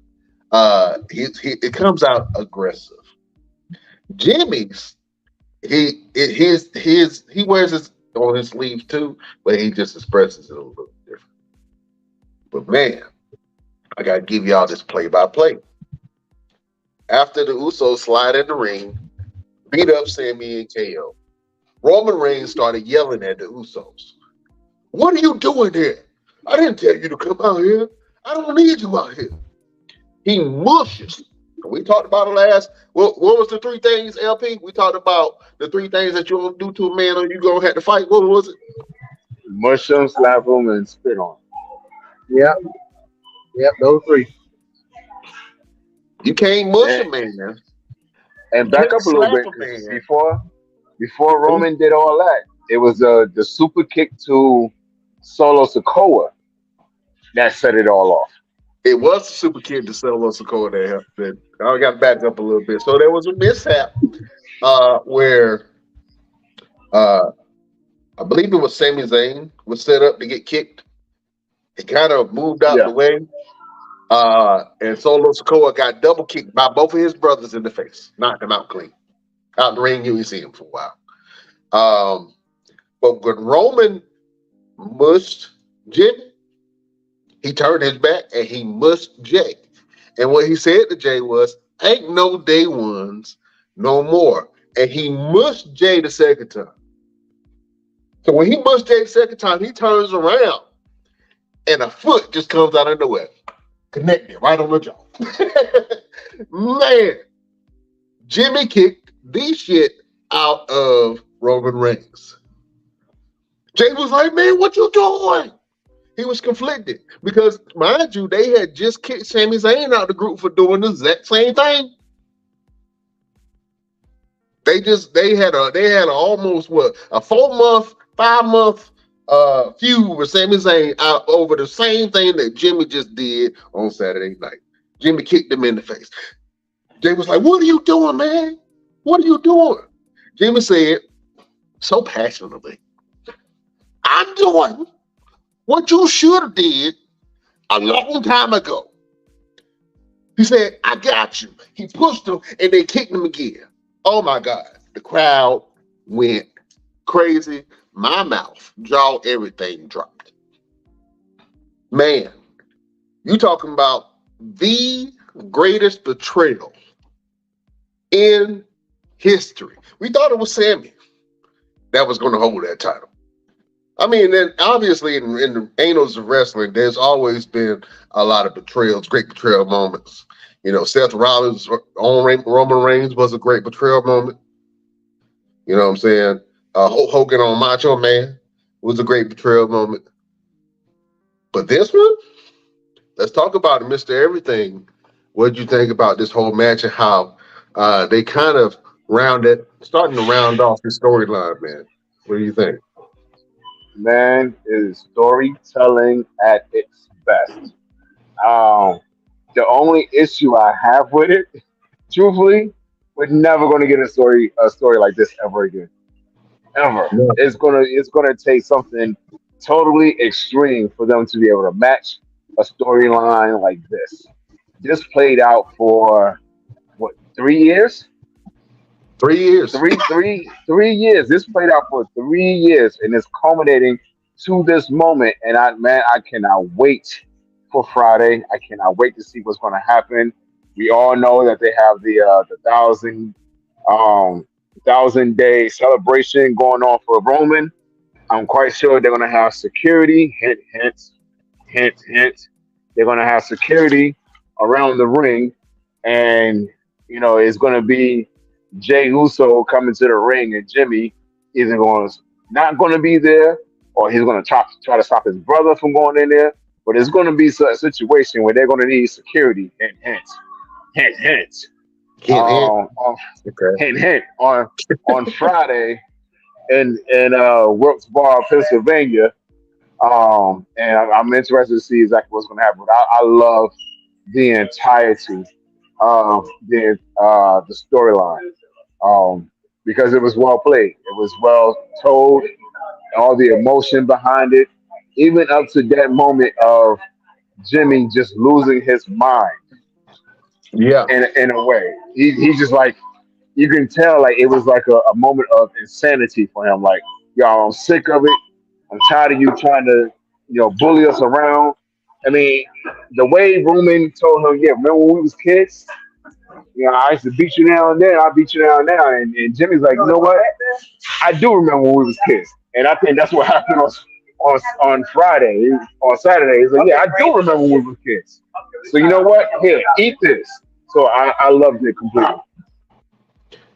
Speaker 1: It comes out aggressive. Jimmy's he wears his on his sleeve too, but he just expresses it a little different. But man, I gotta give y'all this play by play. After the Usos slide in the ring, beat up Sammy and KO, Roman Reigns started yelling at the Usos. What are you doing here? I didn't tell you to come out here. I don't need you out here. He mushes. We talked about it last. What was the three things, LP? We talked about the three things that you don't do to a man or you gonna have to fight. What was it?
Speaker 4: Mush him, slap him, and spit on him.
Speaker 3: Yep, yep, those three.
Speaker 1: You can't mush a
Speaker 4: And,
Speaker 1: man.
Speaker 4: and
Speaker 1: You
Speaker 4: back
Speaker 1: can't
Speaker 4: up a little
Speaker 1: slap
Speaker 4: bit
Speaker 1: a
Speaker 4: because
Speaker 1: man.
Speaker 4: before Roman did all that, it was the super kick to Solo Sokoa that set it all off.
Speaker 1: It was the super kid to Solo Sokoa that I got back up a little bit. So there was a mishap where uh, I believe it was Sami Zayn was set up to get kicked. He kind of moved out
Speaker 4: Yeah,
Speaker 1: the way. And Solo Sokoa got double kicked by both of his brothers in the face, knocked him out clean. Out the ring, you ain't see him for a while. But when Roman mushed Jimmy, he turned his back and he mushed Jay. And what he said to Jay was, ain't no day ones no more. And he mushed Jay the second time. So when he mushed Jay the second time, he turns around and a foot just comes out of nowhere. Connected right on the jaw. Man, Jimmy kicked the shit out of Roman Reigns. Jay was like, man, what you doing? He was conflicted because, mind you, they had just kicked Sami Zayn out of the group for doing the exact same thing. They had almost a 4 month, 5 month feud with Sami Zayn out over the same thing that Jimmy just did on Saturday night. Jimmy kicked him in the face. Jay was like, what are you doing, man? What are you doing? Jimmy said so passionately, I'm doing What you should have did a long time ago. He said, I got you. He pushed him and they kicked him again. Oh my God. The crowd went crazy. My mouth, jaw, everything dropped. Man, you talking about the greatest betrayal in history. We thought it was Sammy that was going to hold that title. I mean, then obviously in the annals of wrestling, there's always been a lot of betrayals, great betrayal moments. You know, Seth Rollins on Roman Reigns was a great betrayal moment. You know what I'm saying? Hulk Hogan on Macho Man was a great betrayal moment. But this one, let's talk about it, Mr. Everything. What did you think about this whole match and how they kind of starting to round off the storyline, man? What do you think?
Speaker 4: Man, is storytelling at its best. Um, the only issue I have with it, truthfully, we're never going to get a story like this ever again. Ever.
Speaker 1: No.
Speaker 4: It's gonna take something totally extreme for them to be able to match a storyline like this. This played out for what, 3 years?
Speaker 1: 3 years.
Speaker 4: Three years. This played out for 3 years, and it's culminating to this moment. And I cannot wait for Friday. I cannot wait to see what's going to happen. We all know that they have the um 1,000 day celebration going on for Roman. I'm quite sure they're going to have security. Hint, hint, hint, hint. They're going to have security around the ring, and it's going to be Jay Uso coming to the ring, and Jimmy isn't going to not going to be there, or he's going to try to stop his brother from going in there. But it's going to be a situation where they're going to need security. Hint, hint, hint, hint.
Speaker 1: Hint, hint. Okay.
Speaker 4: Hint, hint. On Friday in Wilkes Barre, Pennsylvania. And I'm interested to see exactly what's going to happen. But I love the entirety of the storyline, because it was well played. It was well told. All the emotion behind it, even up to that moment of Jimmy just losing his mind
Speaker 1: Yeah.
Speaker 4: in a way. He just like, you can tell like it was like a moment of insanity for him. Like, y'all, I'm sick of it. I'm tired of you trying to, bully us around. I mean, the way Roman told him, yeah, remember when we was kids? I used to beat you now and then. I beat you now and now. And Jimmy's like, you know what? I do remember when we was kids. And I think that's what happened on Friday, on Saturday. He's like, yeah, I do remember when we were kids. So you know what? Here, eat this. So I loved it completely.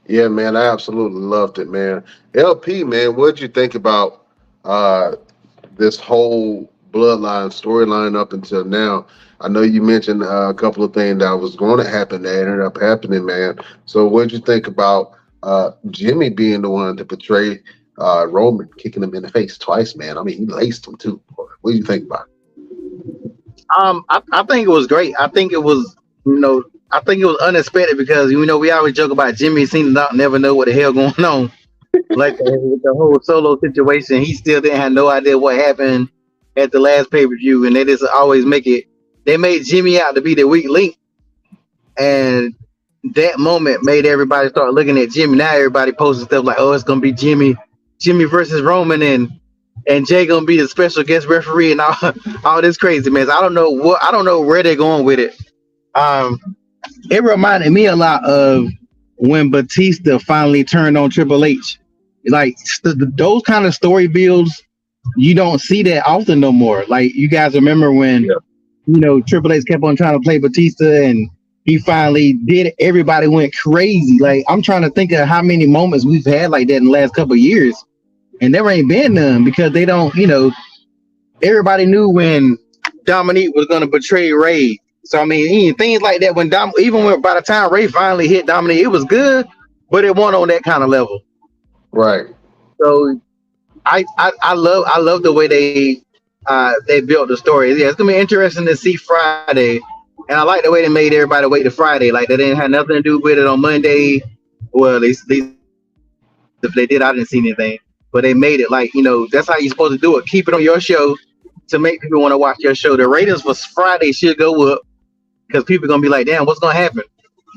Speaker 1: Yeah, man, I absolutely loved it, man. LP, man, what did you think about uh, this whole bloodline storyline up until now? I know you mentioned a couple of things that was going to happen that ended up happening, man. So, what did you think about Jimmy being the one to portray Roman, kicking him in the face twice, man? I mean, he laced him too. What do you think about
Speaker 3: I think it was great. I think it was unexpected because we always joke about Jimmy seems to never know what the hell going on. Like with the whole solo situation, he still didn't have no idea what happened at the last pay-per-view, and they just always make it. They made Jimmy out to be the weak link, and that moment made everybody start looking at Jimmy. Now everybody posting stuff like, "Oh, it's gonna be Jimmy versus Roman, and Jay gonna be the special guest referee and all this crazy mess." I don't know where they're going with it. It reminded me a lot of when Batista finally turned on Triple H. Like those kind of story builds, you don't see that often no more. Like, you guys remember when Triple H kept on trying to play Batista and he finally did it. Everybody went crazy. Like, I'm trying to think of how many moments we've had like that in the last couple of years, and there ain't been none because they don't. Everybody knew when Dominique was going to betray Ray. So I mean, things like that. By the time Ray finally hit Dominique, it was good, but it wasn't on that kind of level.
Speaker 1: Right.
Speaker 3: So I love the way they built the story. Yeah, it's gonna be interesting to see Friday, and I like the way they made everybody wait to Friday. Like, they didn't have nothing to do with it on Monday. Well, at least if they did, I didn't see anything. But they made it like, that's how you're supposed to do it. Keep it on your show, to make people want to watch your show. The ratings for Friday should go up because people are gonna be like, damn, what's gonna happen?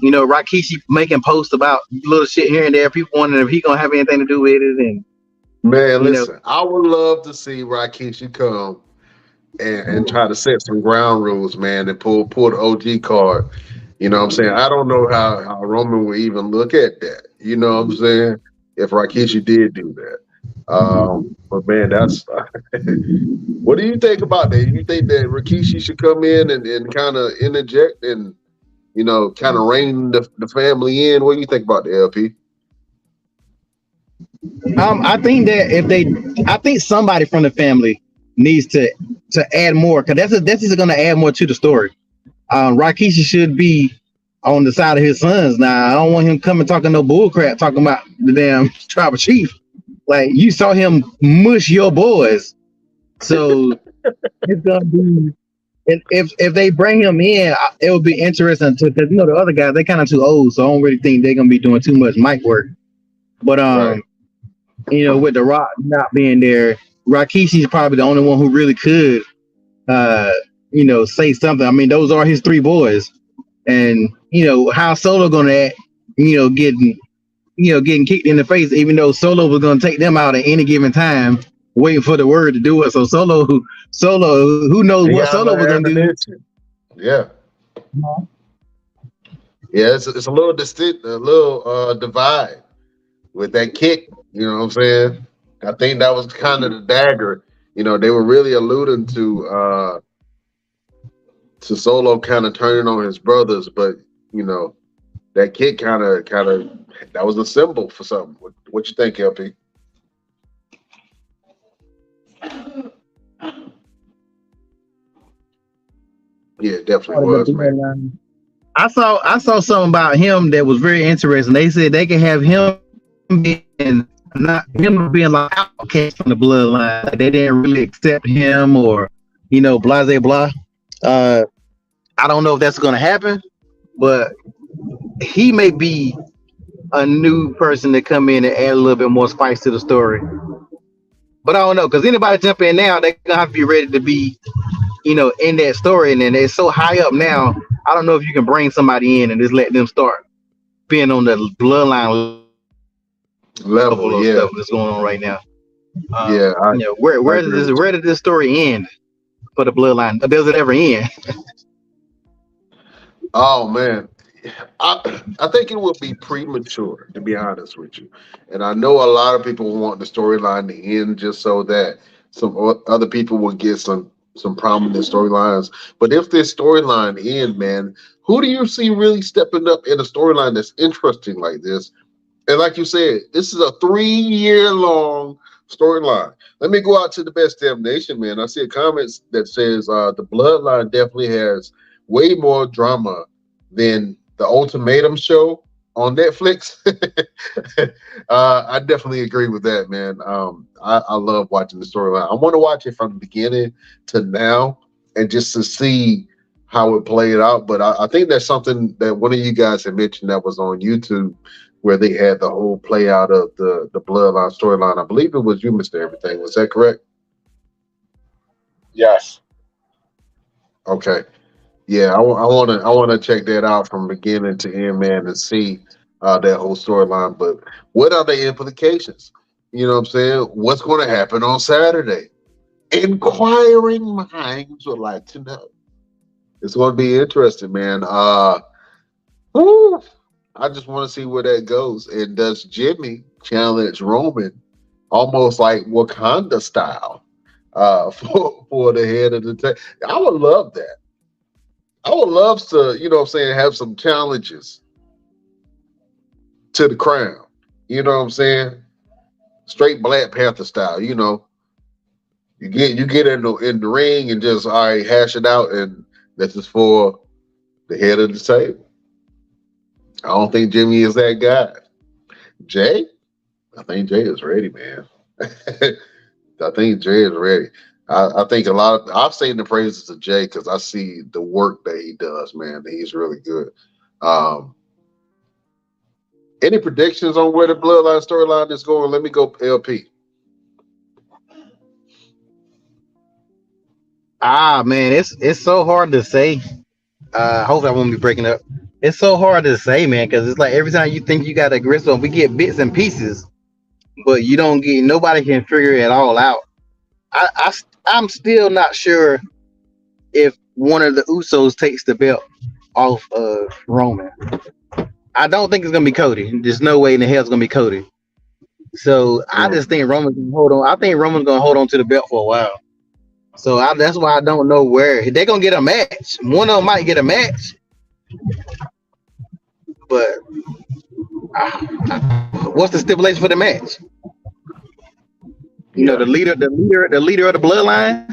Speaker 3: You know, Rikishi making posts about little shit here and there. People wondering if he gonna have anything to do with it, and
Speaker 1: Man,
Speaker 3: you know,
Speaker 1: listen, I would love to see Rikishi come and try to set some ground rules, man, and pull the OG card. You know what I'm saying? I don't know how Roman would even look at that. You know what I'm saying? If Rikishi did do that. But man, that's what do you think about that? You think that Rikishi should come in and kind of interject and, you know, kind of rein the family in? What do you think about the LP?
Speaker 3: I think that I think somebody from the family needs to add more because that's just gonna add more to the story. Rikishi should be on the side of his sons now. I don't want him coming talking no bull crap, talking about the damn tribal chief. Like you saw him mush your boys, so it's gonna be. And if they bring him in, it would be interesting to because you know the other guys they kind of too old, so I don't really think they're gonna be doing too much mic work. But
Speaker 1: Right.
Speaker 3: you know, with The Rock not being there, Rakishi's probably the only one who really could, you know, say something. I mean, those are his three boys, and you know how Solo gonna act, you know, getting kicked in the face, even though Solo was gonna take them out at any given time, waiting for the word to do it. So who knows
Speaker 1: He
Speaker 3: what
Speaker 1: got a
Speaker 3: Solo was
Speaker 1: little
Speaker 3: gonna do?
Speaker 1: ammunition. Yeah. Yeah, it's a little distinct, a little divide with that kick. You know what I'm saying? I think that was kind of the dagger. You know, they were really alluding to Solo kind of turning on his brothers, but you know that kick kind of that was a symbol for something. What you think, LP? Yeah, it definitely was, man.
Speaker 3: I saw something about him that was very interesting. They said they could have him being not him being like outcast from the bloodline. Like they didn't really accept him or you know, blah blah blah. I don't know if that's gonna happen, but he may be a new person to come in and add a little bit more spice to the story. But I don't know, because anybody jump in now, they're gonna have to be ready to be, you know, in that story. And then it's so high up now. I don't know if you can bring somebody in and just let them start being on the bloodline
Speaker 1: Level,
Speaker 3: level of
Speaker 1: yeah,
Speaker 3: stuff that's going on right now.
Speaker 1: yeah,
Speaker 3: You know,
Speaker 1: I agree with
Speaker 3: where
Speaker 1: you.
Speaker 3: did this story end for the bloodline? Does it ever end?
Speaker 1: Oh man, I think it would be premature to be honest with you, and I know a lot of people want the storyline to end just so that some other people will get some prominent storylines. But if this storyline end, man, who do you see really stepping up in a storyline that's interesting like this? And like you said, this is a 3-year long storyline. Let me go out to the best damn nation, man. I see a comment that says the bloodline definitely has way more drama than the Ultimatum show on Netflix. I definitely agree with that, man. I love watching the storyline. I want to watch it from the beginning to now and just to see how it played out. But I think that's something that one of you guys had mentioned that was on YouTube where they had the whole play out of the bloodline storyline. I believe it was you, Mr. Everything. Was that correct?
Speaker 4: Yes.
Speaker 1: Okay. Yeah, I want to check that out from beginning to end, man, and see that whole storyline. But what are the implications? You know what I'm saying? What's going to happen on Saturday? Inquiring minds would like to know. It's going to be interesting, man. Whew, I just want to see where that goes. And does Jimmy challenge Roman almost like Wakanda style for the head of the table? I would love that. I would love to, you know what I'm saying, have some challenges to the crown. You know what I'm saying? Straight Black Panther style, you know. You get in the ring and just all right, hash it out, and this is for the head of the table. I don't think Jimmy is that guy. Jay, I think Jay is ready, man. I think Jay is ready. I think a lot of I've seen the praises of Jay because I see the work that he does, man. He's really good. Um, any predictions on where the bloodline storyline is going? Let me go LP.
Speaker 3: Man, it's so hard to say. Hopefully I won't be breaking up. It's so hard to say, man, because it's like every time you think you got a grip on, we get bits and pieces, but you don't get. Nobody can figure it all out. I'm still not sure if one of the Usos takes the belt off of Roman. I don't think it's gonna be Cody. There's no way in the hell it's gonna be Cody. So I just think Roman's gonna hold on. I think Roman's gonna hold on to the belt for a while. So that's why I don't know where they're gonna get a match. One of them might get a match, but what's the stipulation for the match? You know,
Speaker 1: Yeah,
Speaker 3: the leader of the bloodline,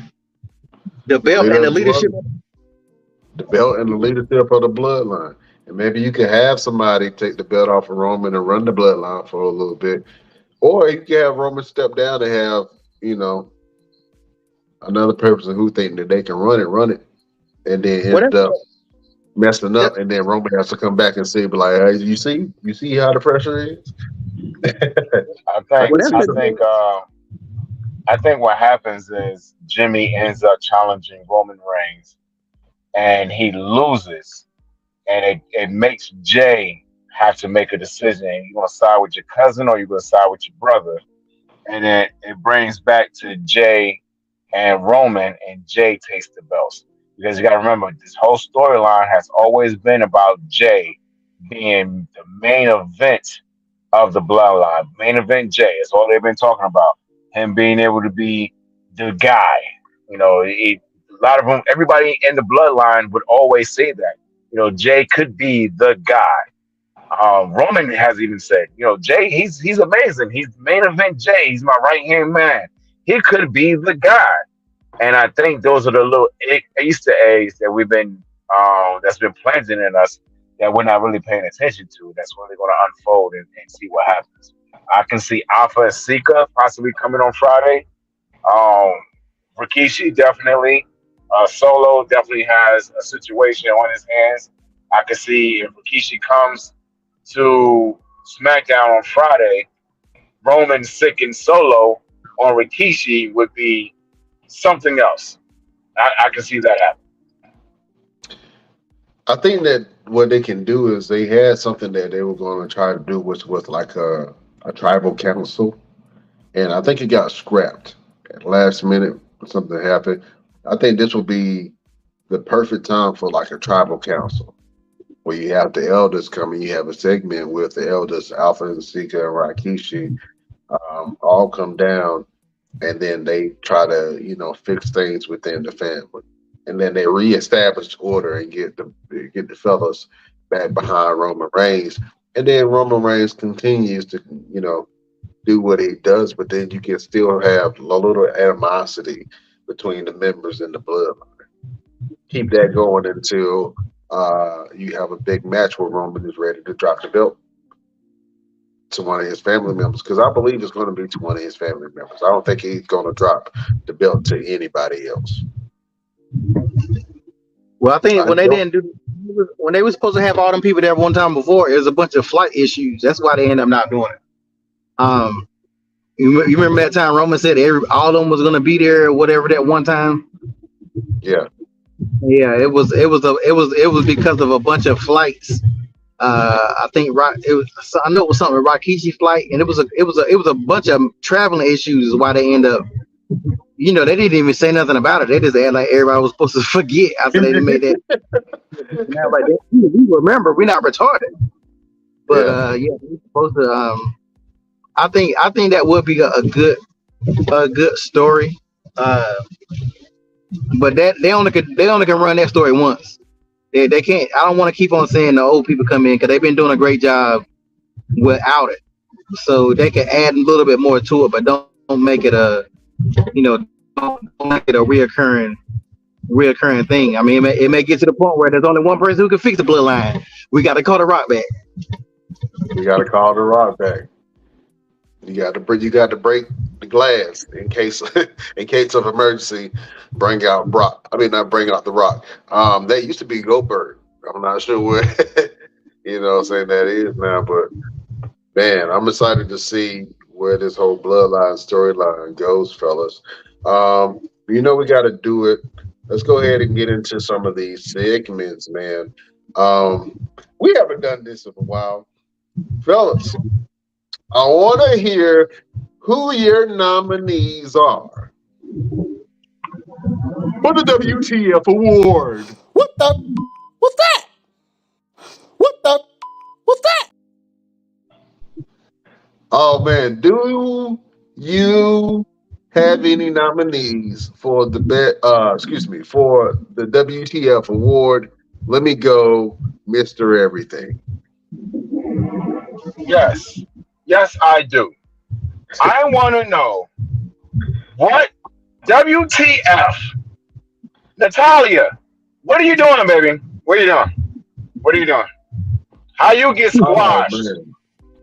Speaker 3: the
Speaker 1: the
Speaker 3: belt
Speaker 1: leader
Speaker 3: and the
Speaker 1: of the
Speaker 3: leadership.
Speaker 1: blood, the belt and the leadership of the bloodline. And maybe you could have somebody take the belt off of Roman and run the bloodline for a little bit. Or you can have Roman step down and have, you know, another person who think that they can run it, and then end
Speaker 3: Whatever.
Speaker 1: up messing up, and then Roman has to come back and say, "Be like, hey, you see how the pressure is."
Speaker 4: I
Speaker 1: I
Speaker 4: think
Speaker 1: can see
Speaker 3: Whatever.
Speaker 4: I
Speaker 1: that.
Speaker 4: think I think what happens is Jimmy ends up challenging Roman Reigns and he loses, and it makes Jay have to make a decision. You gonna side with your cousin or you gonna side with your brother? And then it brings back to Jay and Roman, and Jay takes the belts. Because you got to remember, this whole storyline has always been about Jay being the main event of the bloodline. Main event Jay. That's all they've been talking about. Him being able to be the guy. You know, a lot of them, everybody in the bloodline would always say that. You know, Jay could be the guy. Roman has even said, you know, Jay, he's amazing. He's main event Jay. He's my right hand man. He could be the guy. And I think those are the little Easter eggs that we've been that's been planted in us that we're not really paying attention to. That's really going to unfold and see what happens. I can see Alpha and Sika possibly coming on Friday. Um, Rikishi definitely. Solo definitely has a situation on his hands. I can see if Rikishi comes to SmackDown on Friday, Roman sick and Solo on Rikishi would be something else. I can see that happen.
Speaker 1: I think that what they can do is they had something that they were going to try to do, which was like a tribal council, and I think it got scrapped at last minute. Something happened. I think this will be the perfect time for like a tribal council where you have the elders come and you have a segment with the elders, Alpha and Sika and Rikishi, all come down, and then they try to, fix things within the family, and then they reestablish order and get the fellas back behind Roman Reigns, and then Roman Reigns continues to, do what he does, but then you can still have a little animosity between the members in the bloodline. Keep that going until you have a big match where Roman is ready to drop the belt to one of his family members, because I believe it's going to be to one of his family members. I don't think he's going to drop the belt to anybody else.
Speaker 3: Well, I think
Speaker 1: I
Speaker 3: when they
Speaker 1: don't.
Speaker 3: didn't do when they were supposed to have all them people there one time before, it was a bunch of flight issues. That's why they end up not doing it. Um, you remember that time Roman said all of them was gonna be there or whatever that one time?
Speaker 1: Yeah,
Speaker 3: Yeah, it was because of a bunch of flights. I think I know it was something with Rikishi flight, and it was a bunch of traveling issues is why they end up. They didn't even say nothing about it. They just act like everybody was supposed to forget after they made that. Now, like we remember, we're not retarded. But
Speaker 1: yeah.
Speaker 3: yeah, we're supposed to. I think that would be a good story. Uh, but that they only can run that story once. They can't. I don't want to keep on saying the old people come in because they've been doing a great job without it. So they can add a little bit more to it, but don't make it don't make it a reoccurring thing. I mean, it may get to the point where there's only one person who can fix the bloodline. We got to call the Rock back.
Speaker 1: We got to call the Rock back. You got to break the glass in case in case of emergency. Bring out Brock. I mean, not bring out the Rock. That used to be Goldberg. I'm not sure where saying that is now, but man, I'm excited to see where this whole bloodline storyline goes, fellas. We got to do it let's go ahead and get into some of these segments, man. Um, we haven't done this in a while, fellas. I want to hear who your nominees are for the WTF award.
Speaker 5: What the? What's that? What the? What's that?
Speaker 1: Oh man, do you have any nominees for the for the WTF award? Let me go, Mr. Everything.
Speaker 4: Yes, yes, I do. I want to know what WTF, Natalia. What are you doing, baby? What are you doing? What are you doing? How you get
Speaker 1: Oh
Speaker 4: squashed
Speaker 1: man.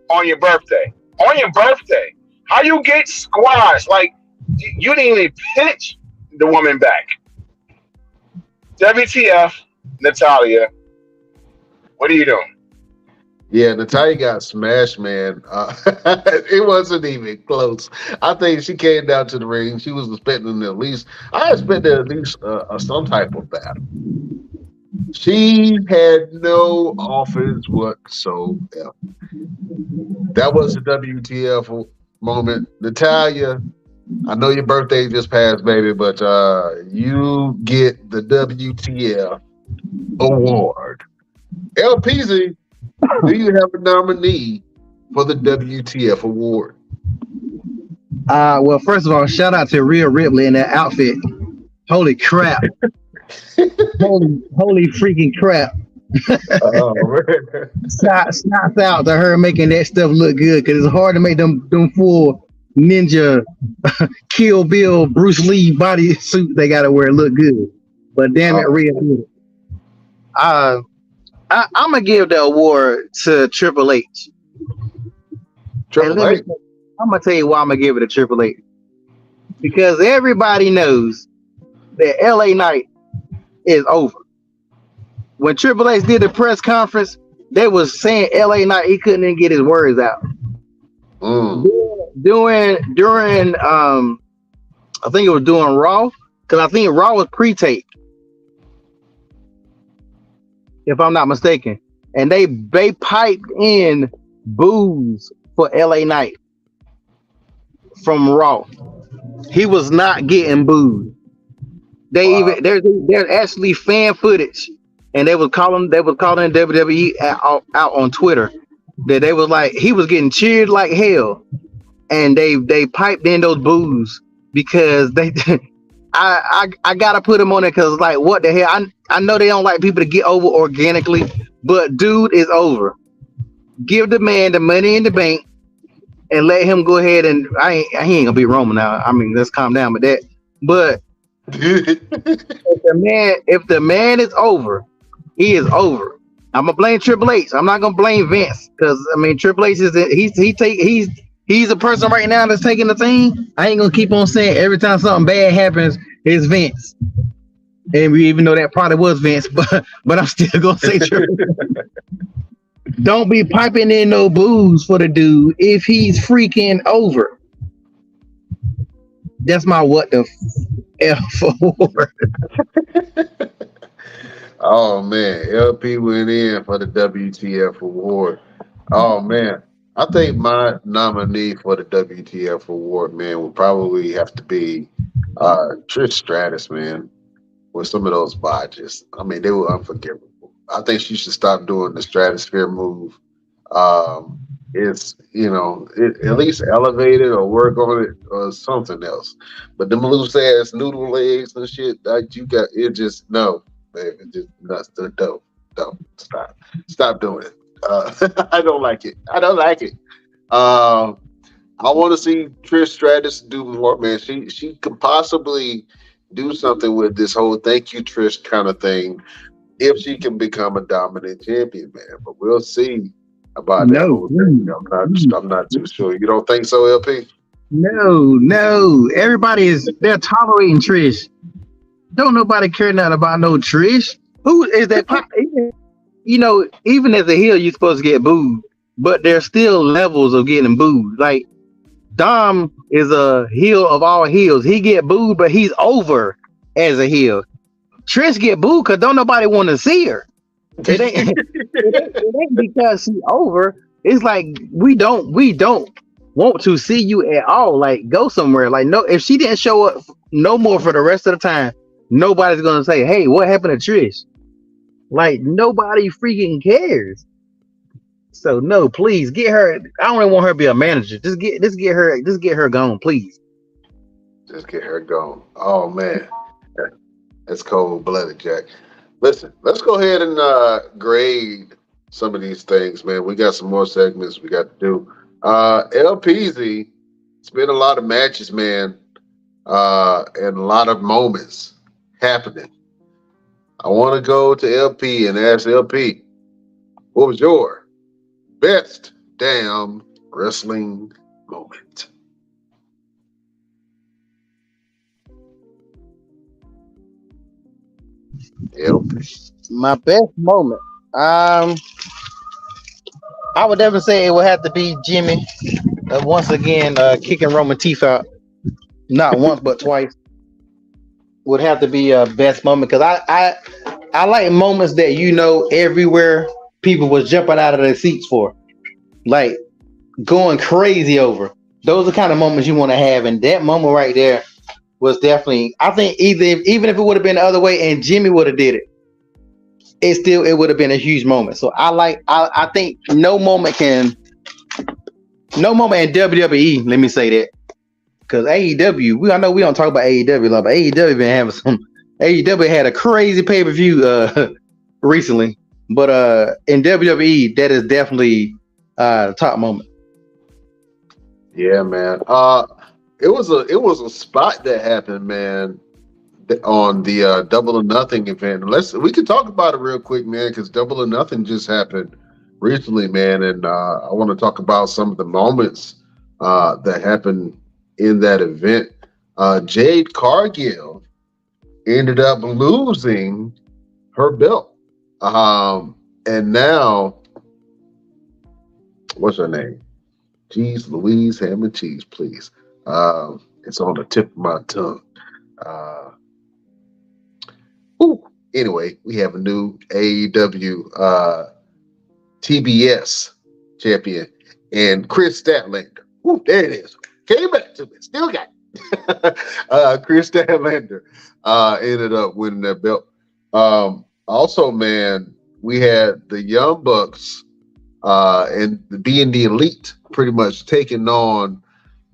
Speaker 4: on your birthday? On your birthday? How you get squashed? Like you didn't even pitch the woman back. WTF, Natalia. What are you doing?
Speaker 1: Yeah, Natalia got smashed, man. It wasn't even close. I think she came down to the ring. She was expecting at least, I expected at least some type of battle. She had no offense whatsoever. That was the WTF moment. Natalia, I know your birthday just passed, baby, but you get the WTF award. LPZ, do you have a nominee for the WTF award?
Speaker 3: Well, first of all, shout out to Rhea Ripley in that outfit. Holy crap! Holy freaking crap!
Speaker 1: Oh, man.
Speaker 3: Shouts out to her making that stuff look good because it's hard to make them full ninja Kill Bill Bruce Lee body suit they gotta wear look good. But damn it,
Speaker 1: Oh,
Speaker 3: Rhea. I'm gonna give the award to Triple H. And
Speaker 1: Triple H.
Speaker 3: I'm gonna tell you why I'm gonna give it to Triple H. Because everybody knows that LA Knight is over. When Triple H did the press conference, they was saying LA Knight he couldn't even get his words out.
Speaker 1: Mm.
Speaker 3: During I think it was during Raw, because I think Raw was pre-taped, if I'm not mistaken. And they piped in boos for LA Knight from Raw. He was not getting booed.
Speaker 1: Wow.
Speaker 3: There's actually fan footage, and they was calling WWE out on Twitter that they was like he was getting cheered like hell, and they piped in those boos because they I gotta put him on it because like what the hell I know they don't like people to get over organically, but dude is over. Give the man the money in the bank and let him go ahead and he ain't gonna be Roman now. I mean, let's calm down with that. But if the man is over, he is over. I'm gonna blame Triple H. I'm not gonna blame Vince because I mean Triple H is he's a person right now that's taking the thing. I ain't gonna keep on saying every time something bad happens, it's Vince. And we even know that probably was Vince, but I'm still gonna say Triple H. Don't be piping in no booze for the dude if he's freaking over. That's my what the F award.
Speaker 1: Oh man, LP went in for the WTF award. Oh man, I think my nominee for the WTF award, man, would probably have to be Trish Stratus, man, with some of those botches. I mean, they were unforgivable. I think she should stop doing the stratosphere move. It's at least elevate it or work on it or something else. But them loose ass noodle legs and shit that you got, it just no, man, it just nuts. Don't stop doing it. I don't like it. I don't like it. I want to see Trish Stratus do more, man. She could possibly do something with this whole "thank you, Trish" kind of thing if she can become a dominant champion, man. But we'll see about that whole thing. I'm not too sure. You don't think so, LP?
Speaker 3: No. They're tolerating Trish. Don't nobody care nothing about no Trish. Who is that? Even as a heel, you're supposed to get booed, but there's still levels of getting booed. Like Dom is a heel of all heels. He get booed, but he's over as a heel. Trish get booed because don't nobody want to see her. It ain't, it ain't because she's over. It's like we don't want to see you at all. Like go somewhere. Like no, if she didn't show up no more for the rest of the time, nobody's gonna say, "Hey, what happened to Trish?" Like nobody freaking cares. So no, please get her. I don't even want her to be a manager. Just get her gone, please.
Speaker 1: Just get her gone. Oh man, that's cold blooded, Jack. Listen, let's go ahead and grade some of these things, man. We got some more segments we got to do. LPZ, it's been a lot of matches, man, and a lot of moments happening. I want to go to LP and ask LP, what was your best damn wrestling moment? LP.
Speaker 3: My best moment. I would definitely say it would have to be Jimmy once again kicking Roman teeth out. Not once but twice. Would have to be a best moment because I like moments that everywhere people was jumping out of their seats for, like going crazy over. Those are the kind of moments you want to have, and that moment right there was definitely. I think even if it would have been the other way and Jimmy would have did it, it would have been a huge moment. So I think no moment in WWE. Let me say that. Because AEW, I know we don't talk about AEW a lot, but AEW been having some. AEW had a crazy pay-per-view recently, but in WWE, that is definitely the top moment.
Speaker 1: Yeah, man. It was a spot that happened, man, on the Double or Nothing event. We can talk about it real quick, man, because Double or Nothing just happened recently, man, and I want to talk about some of the moments that happened in that event. Jade Cargill ended up losing her belt, and now what's her name? Jeez Louise, ham and cheese, please. It's on the tip of my tongue. Anyway, we have a new AEW TBS champion and Chris Statlander. There it is. Came back to me. Still got it. Chris Statlander ended up winning that belt. Also, man, we had the Young Bucks and being the Elite pretty much taking on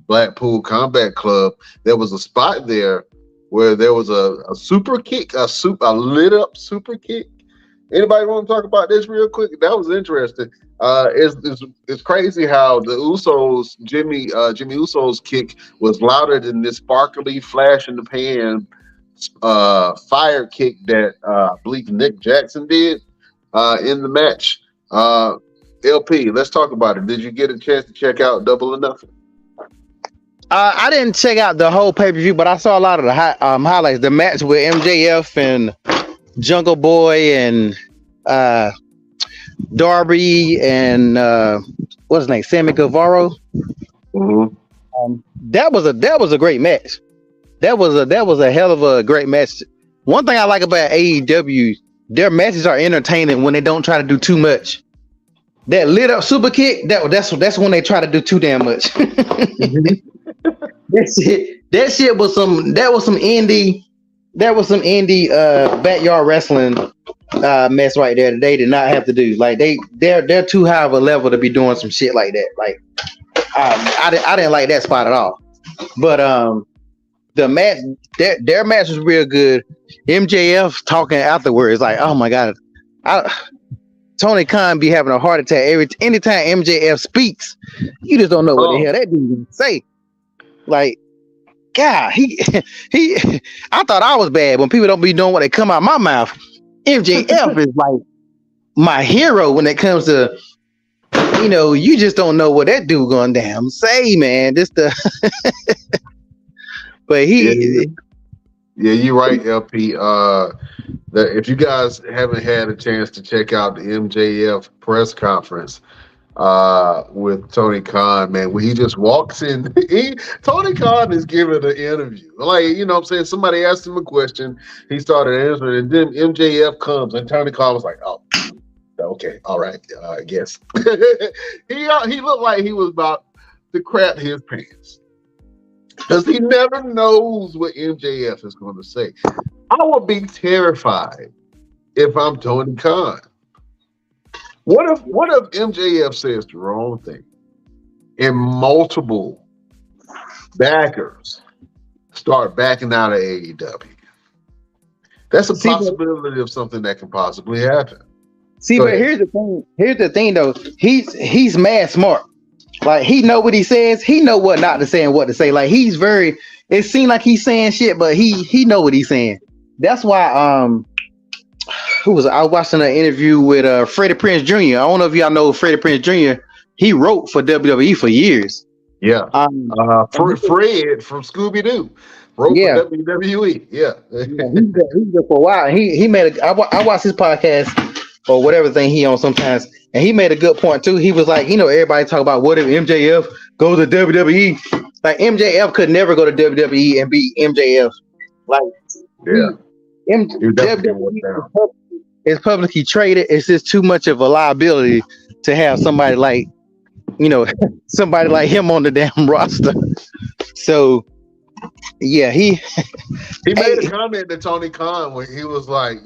Speaker 1: Blackpool Combat Club. There was a spot there where there was a super kick, a lit up super kick. Anybody want to talk about this real quick? That was interesting. It's crazy how the Usos, Jimmy Uso's kick was louder than this sparkly flash in the pan fire kick that I believe Nick Jackson did in the match. LP, let's talk about it. Did you get a chance to check out Double or Nothing?
Speaker 3: I didn't check out the whole pay-per-view, but I saw a lot of the highlights. The match with MJF and Jungle Boy and Darby and what's his name, Sammy Guevara.
Speaker 1: Mm-hmm.
Speaker 3: That was a great match. That was a hell of a great match. One thing I like about AEW, their matches are entertaining when they don't try to do too much. That lit up super kick, that's when they try to do too damn much.
Speaker 1: Mm-hmm.
Speaker 3: That shit was some indie backyard wrestling mess right there that they did not have to do. Like they're too high of a level to be doing some shit like that. Like I didn't like that spot at all. But the match, their match was real good. MJF talking afterwards, like, oh my god, Tony Khan be having a heart attack anytime MJF speaks. You just don't know what the hell that dude say. Like, God, he I thought I was bad when people don't be doing what they come out my mouth. MJF is like my hero when it comes to, you just don't know what that dude going down. Say, man, but
Speaker 1: yeah, you're right, LP. That if you guys haven't had a chance to check out the MJF press conference, with Tony Khan, man, when he just walks in. Tony Khan is giving an interview. Like, you know what I'm saying? Somebody asked him a question, he started answering, and then MJF comes, and Tony Khan was like, oh, okay, all right, I guess. He looked like he was about to crap his pants. Because he never knows what MJF is going to say. I would be terrified if I'm Tony Khan. What if MJF says the wrong thing and multiple backers start backing out of AEW? That's a
Speaker 3: See,
Speaker 1: possibility of something that can possibly happen.
Speaker 3: See,
Speaker 1: Go
Speaker 3: but
Speaker 1: ahead.
Speaker 3: here's the thing. Here's the thing, though. He's mad smart. Like he know what he says. He know what not to say and what to say. Like he's very. It seems like he's saying shit, but he know what he's saying. That's why who was I was watching an interview with Freddie Prinze Jr. I don't know if y'all know Freddie Prinze Jr. He wrote for WWE for years.
Speaker 1: Yeah.
Speaker 3: Um,
Speaker 1: Fred from Scooby Doo wrote for
Speaker 3: yeah,
Speaker 1: WWE. Yeah.
Speaker 3: he's there for a while. He made a. I watch his podcast or whatever thing he on sometimes, and he made a good point too. He was like, everybody talk about what if MJF goes to WWE. Like MJF could never go to WWE and be MJF. Like
Speaker 1: Yeah. You definitely went
Speaker 3: WWE
Speaker 1: down.
Speaker 3: is publicly traded. It's just too much of a liability to have somebody like somebody like him on the damn roster. So yeah,
Speaker 1: He made
Speaker 3: hey,
Speaker 1: a comment to Tony Khan when he was like,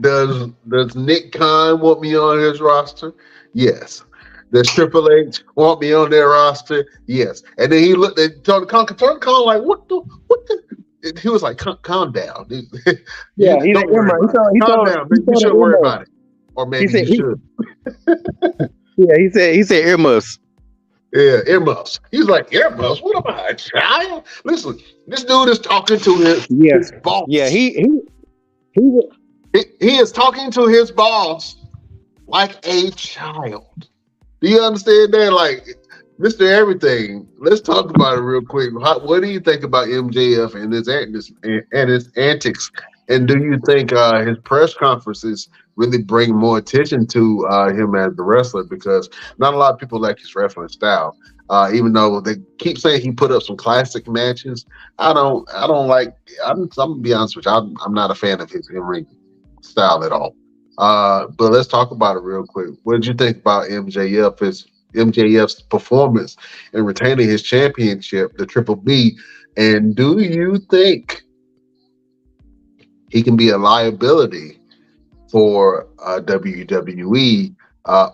Speaker 1: does Nick Khan want me on his roster? Yes. Does Triple H want me on their roster? Yes. And then he looked at Tony Khan. Tony Khan like, what the? He was like, calm down.
Speaker 3: yeah, he's
Speaker 1: Don't worry about it. Calm down.
Speaker 3: he
Speaker 1: Maybe you
Speaker 3: told
Speaker 1: shouldn't worry
Speaker 3: earmuffs.
Speaker 1: about it. Or
Speaker 3: He
Speaker 1: maybe
Speaker 3: said
Speaker 1: you should.
Speaker 3: he said earmuffs.
Speaker 1: Yeah, earmuffs. He's like, earmuffs? What am I, a child? Listen, this dude is talking to
Speaker 3: Yeah,
Speaker 1: his boss.
Speaker 3: yeah, he was-
Speaker 1: He is talking to his boss like a child. Do you understand that? Like, Mr. Everything, let's talk about it real quick. What do you think about MJF and his antics? And do you think his press conferences really bring more attention to him as the wrestler? Because not a lot of people like his wrestling style. Even though they keep saying he put up some classic matches, I don't. I don't like. I'm gonna be honest with you. I'm not a fan of his in-ring style at all. But let's talk about it real quick. What did you think about MJF's performance in retaining his championship, the Triple B? And do you think he can be a liability for WWE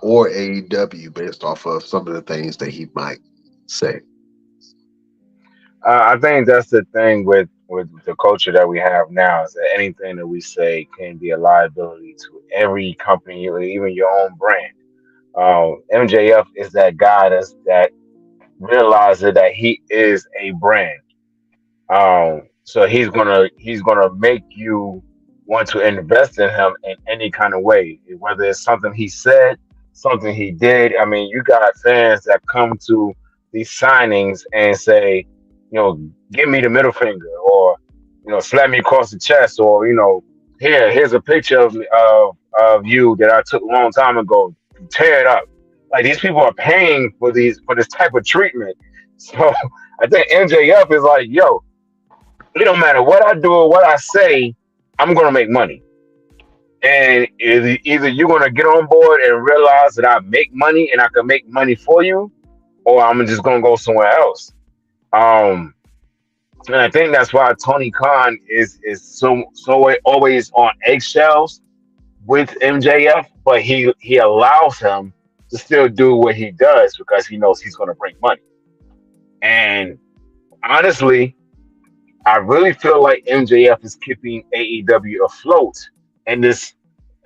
Speaker 1: or AEW based off of some of the things that he might say?
Speaker 4: I think that's the thing with the culture that we have now is that anything that we say can be a liability to every company, or even your own brand. MJF is that guy that realizes that he is a brand. So he's gonna make you want to invest in him in any kind of way, whether it's something he said, something he did. I mean, you got fans that come to these signings and say, give me the middle finger, or slap me across the chest, or here's a picture of you that I took a long time ago. Tear it up. Like these people are paying for this type of treatment. So I think MJF is like, yo, it don't matter what I do or what I say, I'm gonna make money. And either you're gonna get on board and realize that I make money and I can make money for you, or I'm just gonna go somewhere else. Um, and I think that's why Tony Khan is so always on eggshells with MJF, but he allows him to still do what he does because he knows he's gonna bring money. And honestly, I really feel like MJF is keeping AEW afloat. And this,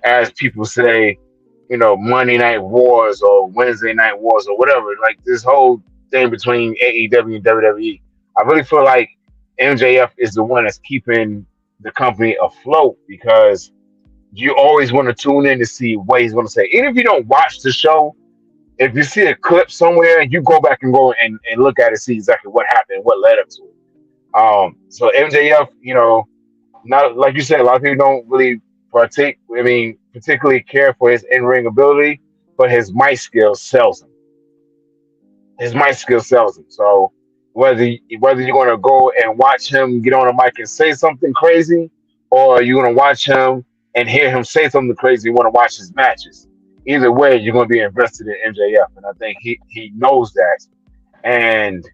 Speaker 4: as people say, Monday Night Wars or Wednesday Night Wars or whatever, like this whole thing between AEW and WWE. I really feel like MJF is the one that's keeping the company afloat because you always want to tune in to see what he's going to say. Even if you don't watch the show, if you see a clip somewhere, you go back and look at it, see exactly what happened, what led up to it. So MJF, not like you said, a lot of people don't really partake. I mean, particularly care for his in-ring ability. but his mic skill sells him. His mic skill sells him. So whether you're gonna go and watch him get on the mic and say something crazy, or you're gonna watch him and hear him say something crazy, you want to watch his matches. Either way, you're gonna be invested in MJF, and I think he knows that, and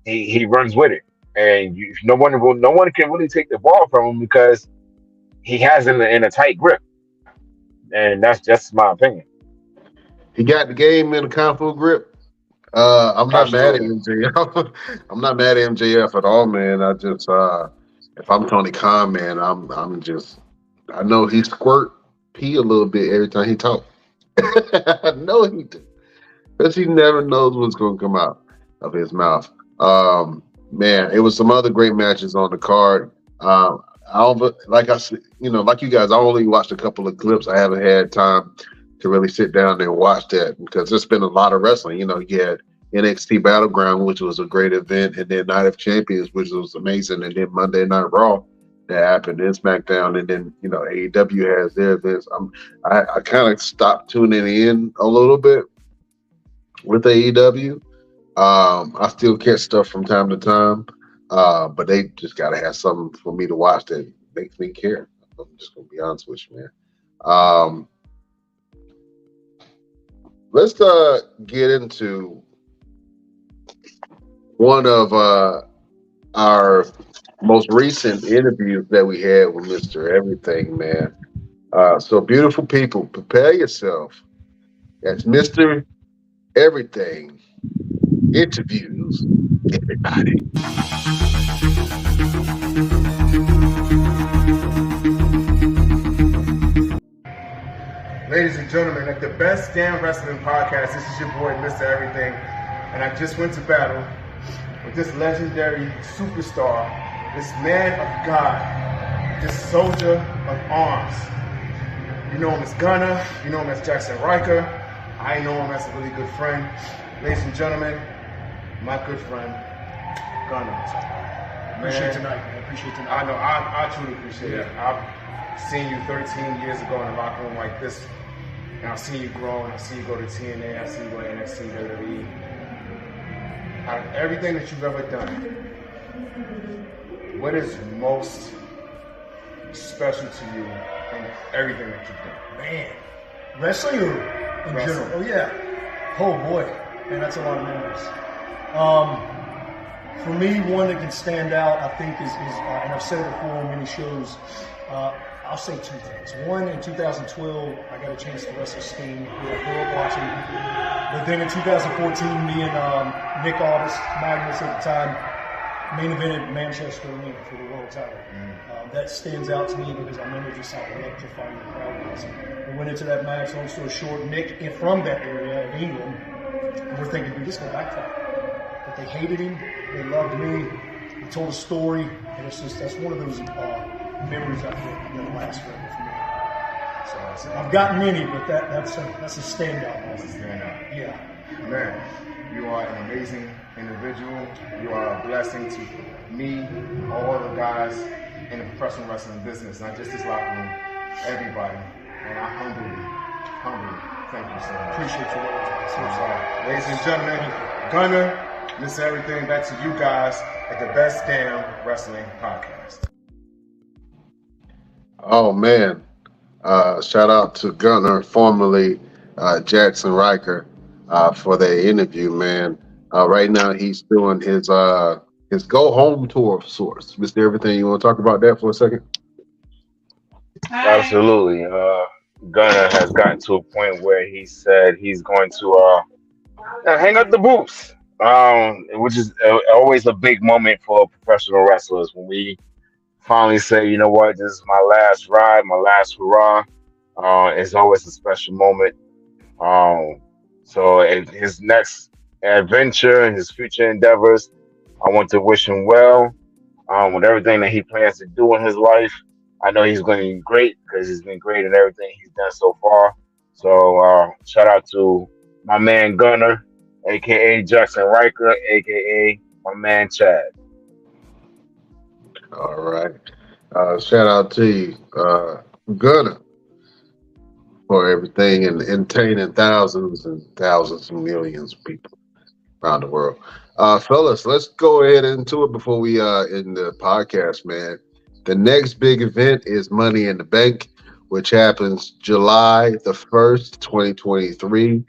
Speaker 4: he runs with it. And no one can really take the ball from him because he has him in a tight grip, and that's just my opinion.
Speaker 1: He got the game in a comfortable grip. I'm not mad at
Speaker 4: Absolutely.
Speaker 1: MJF. I'm not mad at MJF at all, man. I just if I'm Tony Khan, man, I'm just I know he squirt pee a little bit every time he talk. I know he do. Because he never knows what's going to come out of his mouth. Man, it was some other great matches on the card. Like I said, like you guys, I only watched a couple of clips. I haven't had time to really sit down and watch that because there's been a lot of wrestling. You had NXT Battleground, which was a great event, and then Night of Champions, which was amazing, and then Monday Night Raw that happened, then SmackDown, and then AEW has their events. I kind of stopped tuning in a little bit with AEW. I still catch stuff from time to time, but they just got to have something for me to watch that makes me care. I'm just gonna be honest with you, man. Um, let's get into one of our most recent interviews that we had with Mr. Everything, man. So beautiful people, prepare yourself. That's Mr. Everything interviews everybody.
Speaker 6: Ladies and gentlemen, at the best damn wrestling podcast, this is your boy, Mr. Everything, and I just went to battle with this legendary superstar, this man of God, this soldier of arms. You know him as Gunner, you know him as Jackson Riker, I know him as a really good friend. Ladies and gentlemen, my good friend, Gunner.
Speaker 7: Appreciate tonight, man. Appreciate tonight.
Speaker 6: I know, I truly appreciate it. I've seen you 13 years ago in a locker room like this, and I've seen you grow, and I've seen you go to TNA, I've seen you go to NXT, WWE. Out of everything that you've ever done, what is most special to you in everything that you've done?
Speaker 7: Man, wrestling or in general? Oh yeah. Oh boy, man, that's a lot of memories. For me, one that can stand out, I think, is and I've said it before on many shows. I'll say two things. One, in 2012, I got a chance to wrestle Sting, who I grew up watching. But then in 2014, me and Nick Aldis, Magnus at the time, main evented Manchester Arena for the world title. That stands out to me because I remember just how electrifying the crowd was. We went into that match, long story short, Nick from that area of England, and we're thinking, dude, this will backfire. But they hated him, they loved me, he told a story, and it's just, that's one of those memories I think that'll last forever for me. So I've got many, but that's a standout.
Speaker 6: That's a standout.
Speaker 7: Yeah.
Speaker 6: Man, you are an amazing individual. You are a blessing to me, all the guys in the professional wrestling business, not just this locker room, everybody. And I humbly thank you so much.
Speaker 7: Appreciate your words.
Speaker 6: So, ladies and gentlemen, Gunner, Mr. Everything, back to you guys at the Best Damn Wrestling Podcast.
Speaker 1: Oh man, shout out to Gunner, formerly Jackson Riker, for that interview, man. Right now he's doing his go home tour of sorts. Mr. Everything, you want to talk about that for a second?
Speaker 4: Absolutely. Gunner has gotten to a point where he said he's going to hang up the boots, which is always a big moment for professional wrestlers when we finally say, you know what, this is my last ride, my last hurrah. It's always a special moment. So in his next adventure and his future endeavors, I want to wish him well with everything that he plans to do in his life. I know he's going to be great because he's been great in everything he's done so far. So shout out to my man Gunner, aka Jackson Riker, aka my man Chad.
Speaker 1: All right. Shout out to you, Gunner. for everything and entertaining thousands and thousands and millions of people around the world. Fellas, let's go ahead into it before we end the podcast, man. The next big event is Money in the Bank, which happens July the 1st, 2023,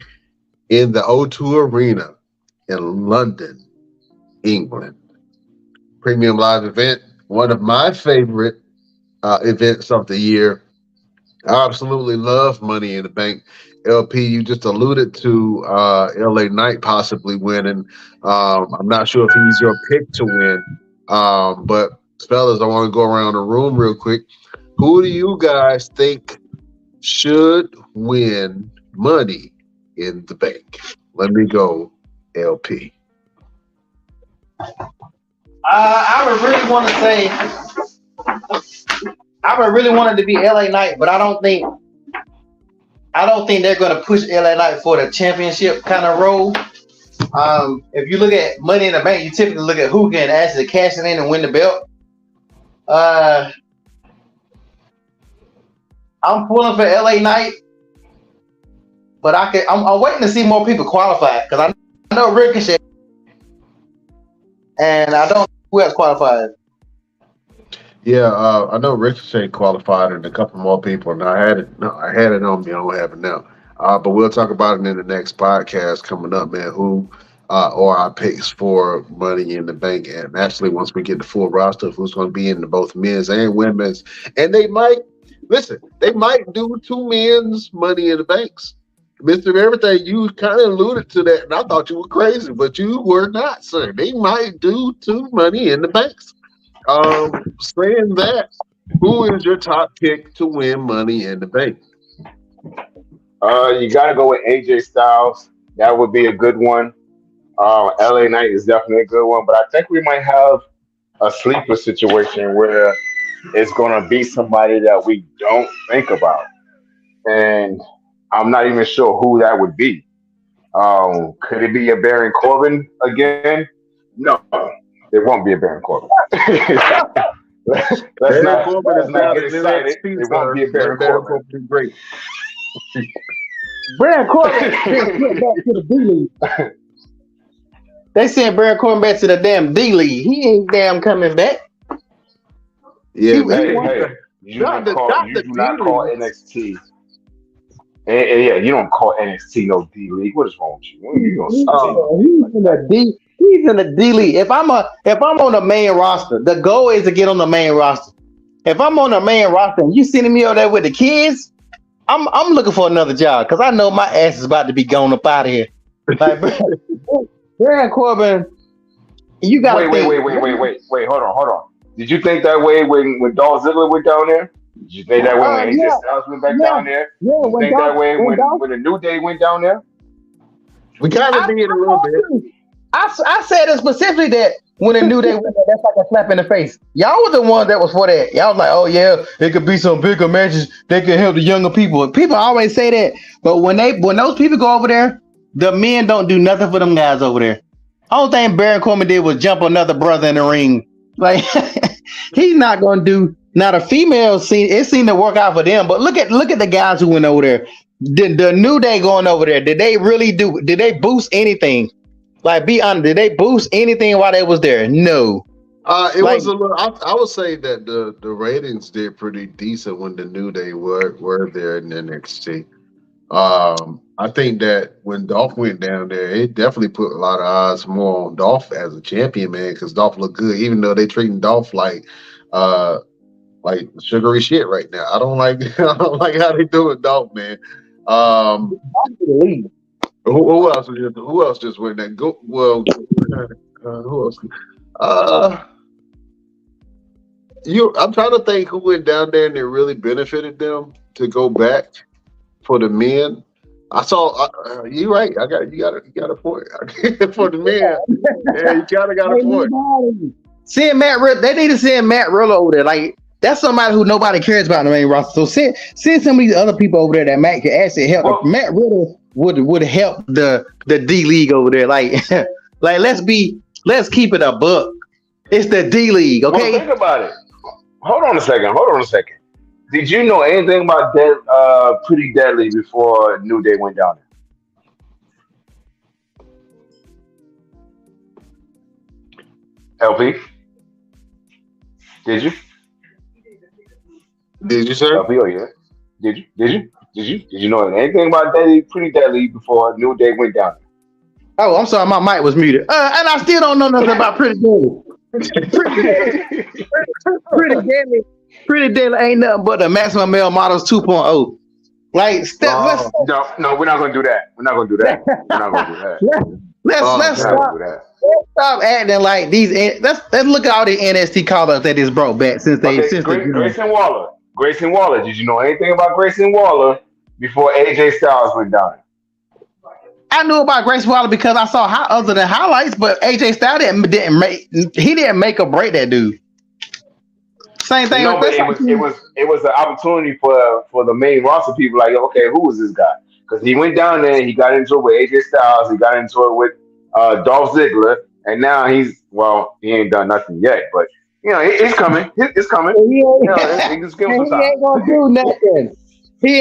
Speaker 1: in the O2 Arena in London, England. Premium live event, one of my favorite events of the year. I absolutely love Money in the Bank. LP, you just alluded to LA Knight possibly winning. I'm not sure if he's your pick to win. But fellas, I want to go around the room real quick. Who do you guys think should win Money in the Bank? Let me go, LP.
Speaker 3: I would really want to say, I would really want it to be LA Knight, but I don't think they're going to push LA Knight for the championship kind of role. If you look at Money in the Bank, you typically look at who can actually cash it in and win the belt. I'm pulling for LA Knight, but I'm waiting to see more people qualify because I know Ricochet, and I don't know who else qualified.
Speaker 1: Yeah, I know Ricochet qualified and a couple more people. And I had it on me. I don't have it now. But we'll talk about it in the next podcast coming up, man. Who are our picks for Money in the Bank? And actually, once we get the full roster of who's going to be in both men's and women's, and they might do 2 men's Money in the Banks. Mr. Everything, you kind of alluded to that, and I thought you were crazy, but you were not, sir. They might do 2 Money in the Banks. Saying that, who is your top pick to win Money in the Bank?
Speaker 4: You got to go with AJ Styles. That would be a good one. LA Knight is definitely a good one, but I think we might have a sleeper situation where it's going to be somebody that we don't think about. And I'm not even sure who that would be. Could it be a Baron Corbin again? No, it won't be a Baron Corbin. let's not get excited. It won't be a Baron Corbin.
Speaker 1: Great.
Speaker 3: Baron Corbin back to the D League. They sent Baron Corbin back to the damn D League. He ain't damn coming back.
Speaker 1: Yeah,
Speaker 4: you do not call NXT. Yeah, you don't call NXT no D League. What is wrong with you? He's in the D League. If I'm on the main roster, the goal is to get on the main roster. If I'm on the main roster and you sending me over there with the kids, I'm looking for another job because I know my ass is about to be gone up out of here. Like Baron Corbin, you got wait. Hold on. Did you think that way when Dolph Ziggler went down there? Did you think that way when AJ Styles went back down there?
Speaker 3: Yeah,
Speaker 4: Did you think that way when the New Day went down there?
Speaker 1: We kind of did a little bit.
Speaker 3: I said it specifically that when the New Day went there, that's like a slap in the face. Y'all were the ones that was for that. Y'all was like, oh yeah, it could be some bigger matches. They can help the younger people. People always say that, but when those people go over there, the men don't do nothing for them guys over there. Only thing Baron Corbin did was jump another brother in the ring. Like he's not gonna do. Now the females it seemed to work out for them, but look at the guys who went over there. The New Day going over there, did they boost anything? Like, be honest, did they boost anything while they was there? No.
Speaker 1: It was a little. I would say that the ratings did pretty decent when the New Day were there in NXT. I think that when Dolph went down there, it definitely put a lot of odds more on Dolph as a champion, man, because Dolph looked good, even though they treating Dolph like sugary shit right now. I don't like how they doing Dolph, man. Who else just went there? Who else? I'm trying to think who went down there and it really benefited them to go back for the men. I saw you right. You got a point for the men. Yeah, you got a point.
Speaker 3: Seeing they need to send Matt Riddle over there. Like, that's somebody who nobody cares about in the main roster. So send some of these other people over there that Matt can actually help. Well, Matt Riddle would help the D League over there. Like let's keep it a buck. It's the D League, okay?
Speaker 4: Well, think about it. Hold on a second. Did you know anything about Pretty Deadly before New Day went down there? LP, did you?
Speaker 1: Did you, sir?
Speaker 4: LP, oh yeah. Did you? Did you know anything about Pretty Deadly before New Day went down
Speaker 3: Oh, I'm sorry, my mic was muted. And I still don't know nothing about Pretty Deadly.
Speaker 4: there?
Speaker 3: Pretty Deadly ain't nothing but the Maximum Male Models 2.0. Like,
Speaker 4: No, we're not gonna do that. We're not gonna do that. We're not gonna do that.
Speaker 3: let's
Speaker 4: We're not
Speaker 3: stop.
Speaker 4: gonna do that.
Speaker 3: Stop acting like these. Let's look at all the NXT call-ups that is brought back since they
Speaker 4: Okay, Grayson Waller. Grayson Waller. Did you know anything about Grayson Waller before AJ Styles went down?
Speaker 3: I knew about Grace Waller because I saw other than highlights, but AJ Styles didn't make or break that dude. Same thing.
Speaker 4: No, but it was an opportunity for the main roster people. Like, okay, who is this guy? Because he went down there, he got into it with AJ Styles, he got into it with Dolph Ziggler, and now he ain't done nothing yet, but you know, it's coming. It's coming. Just give him some time.
Speaker 3: He ain't gonna do nothing.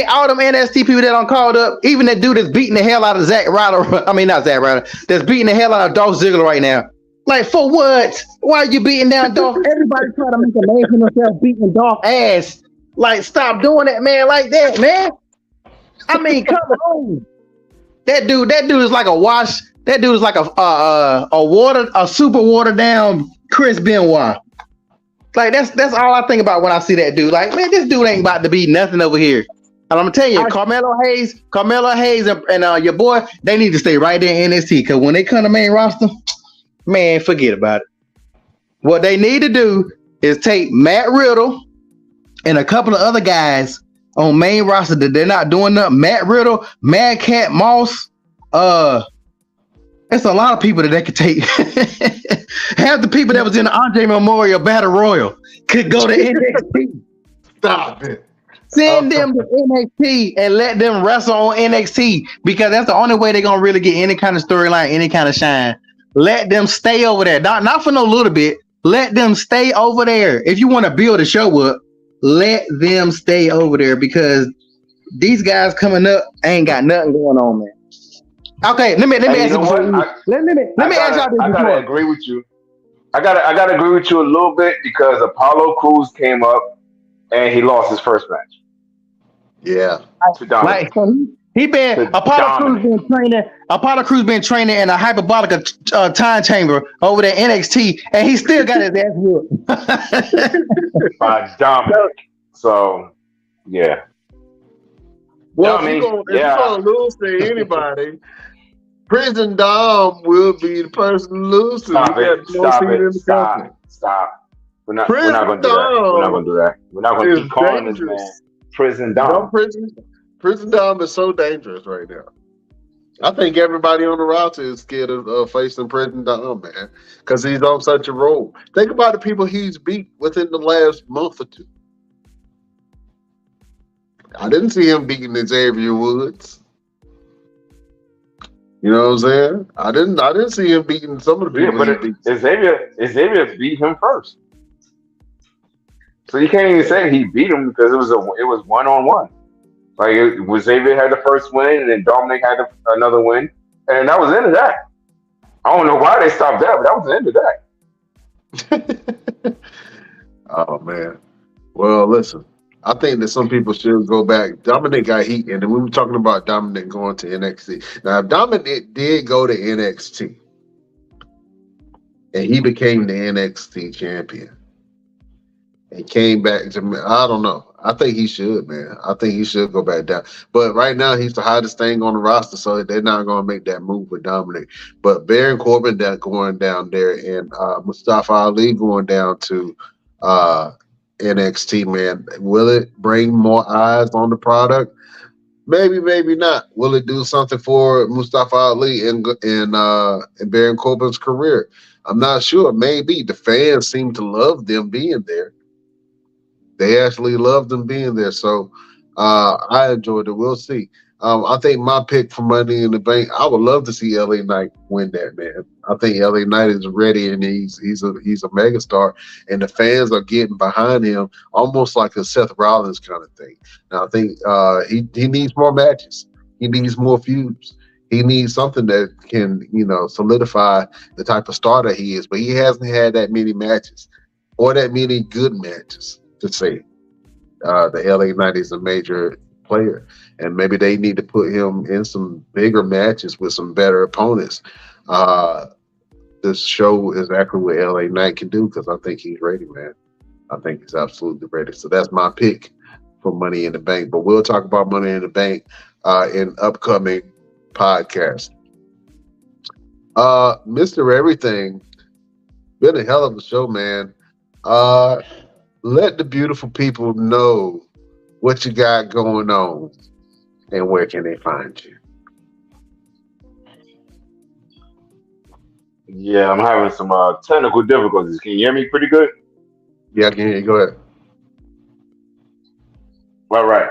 Speaker 3: All them NXT people that don't called up, even the dude that's beating the hell out of Zack Ryder. I mean, not Zack Ryder. That's beating the hell out of Dolph Ziggler right now. Like, for what? Why are you beating down Dolph? Everybody trying to make a name for themselves beating Dolph ass. Like, stop doing that, man. Like that, man. I mean, come on. That dude is like a wash. That dude is like a super watered down Chris Benoit. Like, that's all I think about when I see that dude. Like, man, this dude ain't about to be nothing over here. And I'm gonna tell you, Carmelo Hayes, and your boy, they need to stay right there in NXT, because when they come to main roster, man, forget about it. What they need to do is take Matt Riddle and a couple of other guys on main roster that they're not doing nothing. Matt Riddle, Madcap Moss, it's a lot of people that they could take. Half the people that was in the Andre Memorial Battle Royal could go to NXT.
Speaker 1: Stop it.
Speaker 3: Send them to NXT and let them wrestle on NXT, because that's the only way they're gonna really get any kind of storyline, any kind of shine. Let them stay over there. Not for no little bit. Let them stay over there. If you want to build a show up, let them stay over there, because these guys coming up ain't got nothing going on, man. Okay, let me ask you before. Let me ask y'all this.
Speaker 4: I gotta agree with you. I gotta agree with you a little bit, because Apollo Crews came up and he lost his first match.
Speaker 1: Yeah.
Speaker 3: Like, so he been Apollo Crews been training in a hyperbolic time chamber over there NXT, and he still got his ass whooped
Speaker 4: by Dominic. So yeah.
Speaker 1: Well, if you're gonna lose to anybody, Prison Dom will be the person to lose to.
Speaker 4: Stop. We're not gonna do that. We're not gonna do that. We're not gonna keep calling this man Prison Dom.
Speaker 1: Prison Dom is so dangerous right now. I think everybody on the roster is scared of facing Prison Dom, man, because he's on such a roll. Think about the people he's beat within the last month or two. I didn't see him beating Xavier Woods. You know what I'm saying? I didn't see him beating some of the people.
Speaker 4: Yeah, but Xavier beat him first. So you can't even say he beat him, because it was 1-on-1. Like, Xavier had the first win, and then Dominic had another win, and that was the end of that. I don't know why they stopped there, but that was the end of that.
Speaker 1: Oh man. Well, listen. I think that some people should go back. Dominic got heat, and then we were talking about Dominic going to NXT. Now, if Dominic did go to NXT, and he became the NXT champion, and came back to me, I don't know. I think he should, man. I think he should go back down. But right now, he's the hottest thing on the roster, so they're not going to make that move with Dominic. But Baron Corbin going down there, and Mustafa Ali going down to NXT, man. Will it bring more eyes on the product? Maybe, maybe not. Will it do something for Mustafa Ali and Baron Corbin's career? I'm not sure. Maybe. The fans seem to love them being there. They actually love them being there. So I enjoyed it. We'll see. I think my pick for Money in the Bank. I would love to see LA Knight win that, man. I think LA Knight is ready, and he's a megastar, and the fans are getting behind him, almost like a Seth Rollins kind of thing. Now I think he needs more matches. He needs more feuds. He needs something that can solidify the type of star that he is. But he hasn't had that many matches or that many good matches to say. The LA Knight is a major player, and maybe they need to put him in some bigger matches with some better opponents. This show exactly what LA Knight can do because I think he's ready, man. I think he's absolutely ready. So that's my pick for Money in the Bank. But we'll talk about Money in the Bank in upcoming podcasts. Mr. Everything, been a hell of a show, man. Let the beautiful people know what you got going on and where can they find you.
Speaker 4: Yeah, I'm having some technical difficulties. Can you hear me pretty good?
Speaker 1: Yeah, I can hear you. Go ahead.
Speaker 4: All right.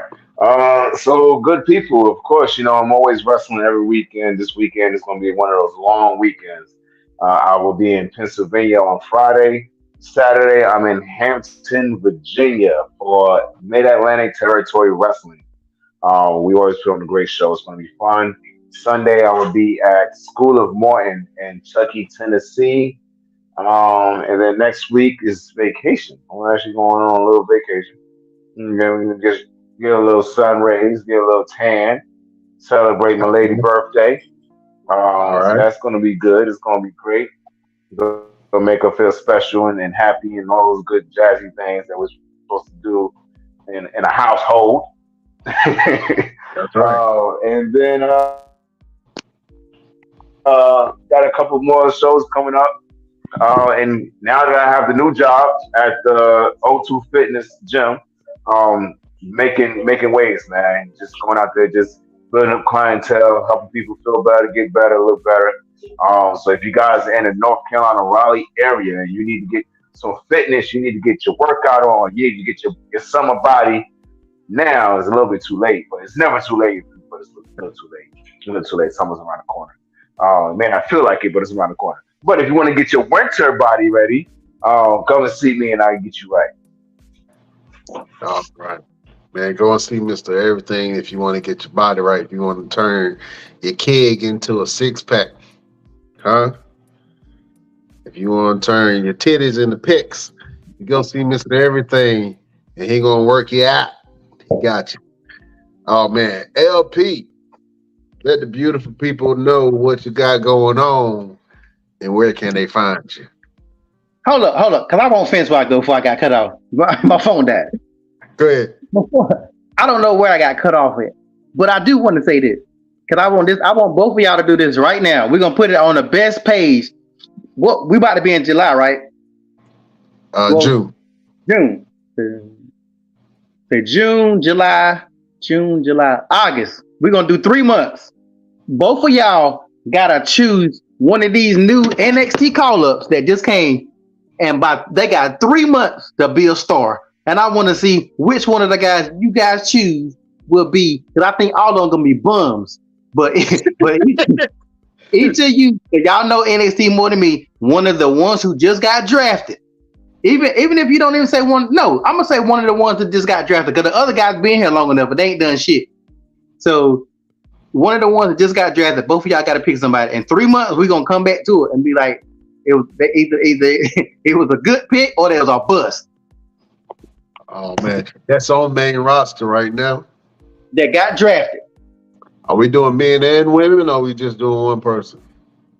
Speaker 4: So good people, of course, I'm always wrestling every weekend. This weekend is going to be one of those long weekends. I will be in Pennsylvania on Friday. Saturday, I'm in Hampton, Virginia for Mid-Atlantic Territory Wrestling. We always put on a great show. It's going to be fun. Sunday, I will be at School of Morton in Chuckey, Tennessee. And then next week is vacation. I'm actually going on a little vacation. Just get a little sun rays, get a little tan, celebrate my lady birthday.
Speaker 1: All
Speaker 4: So
Speaker 1: right.
Speaker 4: that's going to be good. It's going to be great. It'll make her feel special and happy and all those good jazzy things that we're supposed to do in a household.
Speaker 1: That's right.
Speaker 4: And then got a couple more shows coming up. And now that I have the new job at the O2 Fitness Gym, making waves, man. Just going out there, just building up clientele, helping people feel better, get better, look better. So if you guys are in the North Carolina Raleigh area and you need to get some fitness, you need to get your workout on, you need to get your summer body. Now it's a little bit too late, but it's never too late. But it's a little too late. It's a little too late. Summer's around the corner. Man, I feel like it, but it's around the corner. But if you want to get your winter body ready, come and see me and I can get you right.
Speaker 1: All right. Man, go and see Mr. Everything if you want to get your body right. If you want to turn your keg into a six-pack. Huh? If you want to turn your titties into pics, you go see Mr. Everything and he going to work you out. He got you. Oh, man. LP, let the beautiful people know what you got going on and where can they find you.
Speaker 3: Hold up, because I won't finish where I go before I got cut off. My phone died.
Speaker 1: Go ahead.
Speaker 3: I don't know where I got cut off at, but I do want to say this because I want both of y'all to do this right now. We're gonna put it on the best page. What we about to be in July, right?
Speaker 1: June.
Speaker 3: Say June, July, August. We're gonna do 3 months. Both of y'all gotta choose one of these new NXT call-ups that just came, and they got 3 months to be a star. And I want to see which one of the guys you guys choose will be, because I think all of them gonna be bums. But each of you, if y'all know NXT more than me, one of the ones who just got drafted. Even if you don't even say one, no, I'm gonna say one of the ones that just got drafted, because the other guys been here long enough, but they ain't done shit. So one of the ones that just got drafted, both of y'all got to pick somebody. In 3 months, we're gonna come back to it and be like, it was either it was a good pick or there was a bust.
Speaker 1: Oh man, that's on main roster right now.
Speaker 3: That got drafted.
Speaker 1: Are we doing men and women, or are we just doing one person?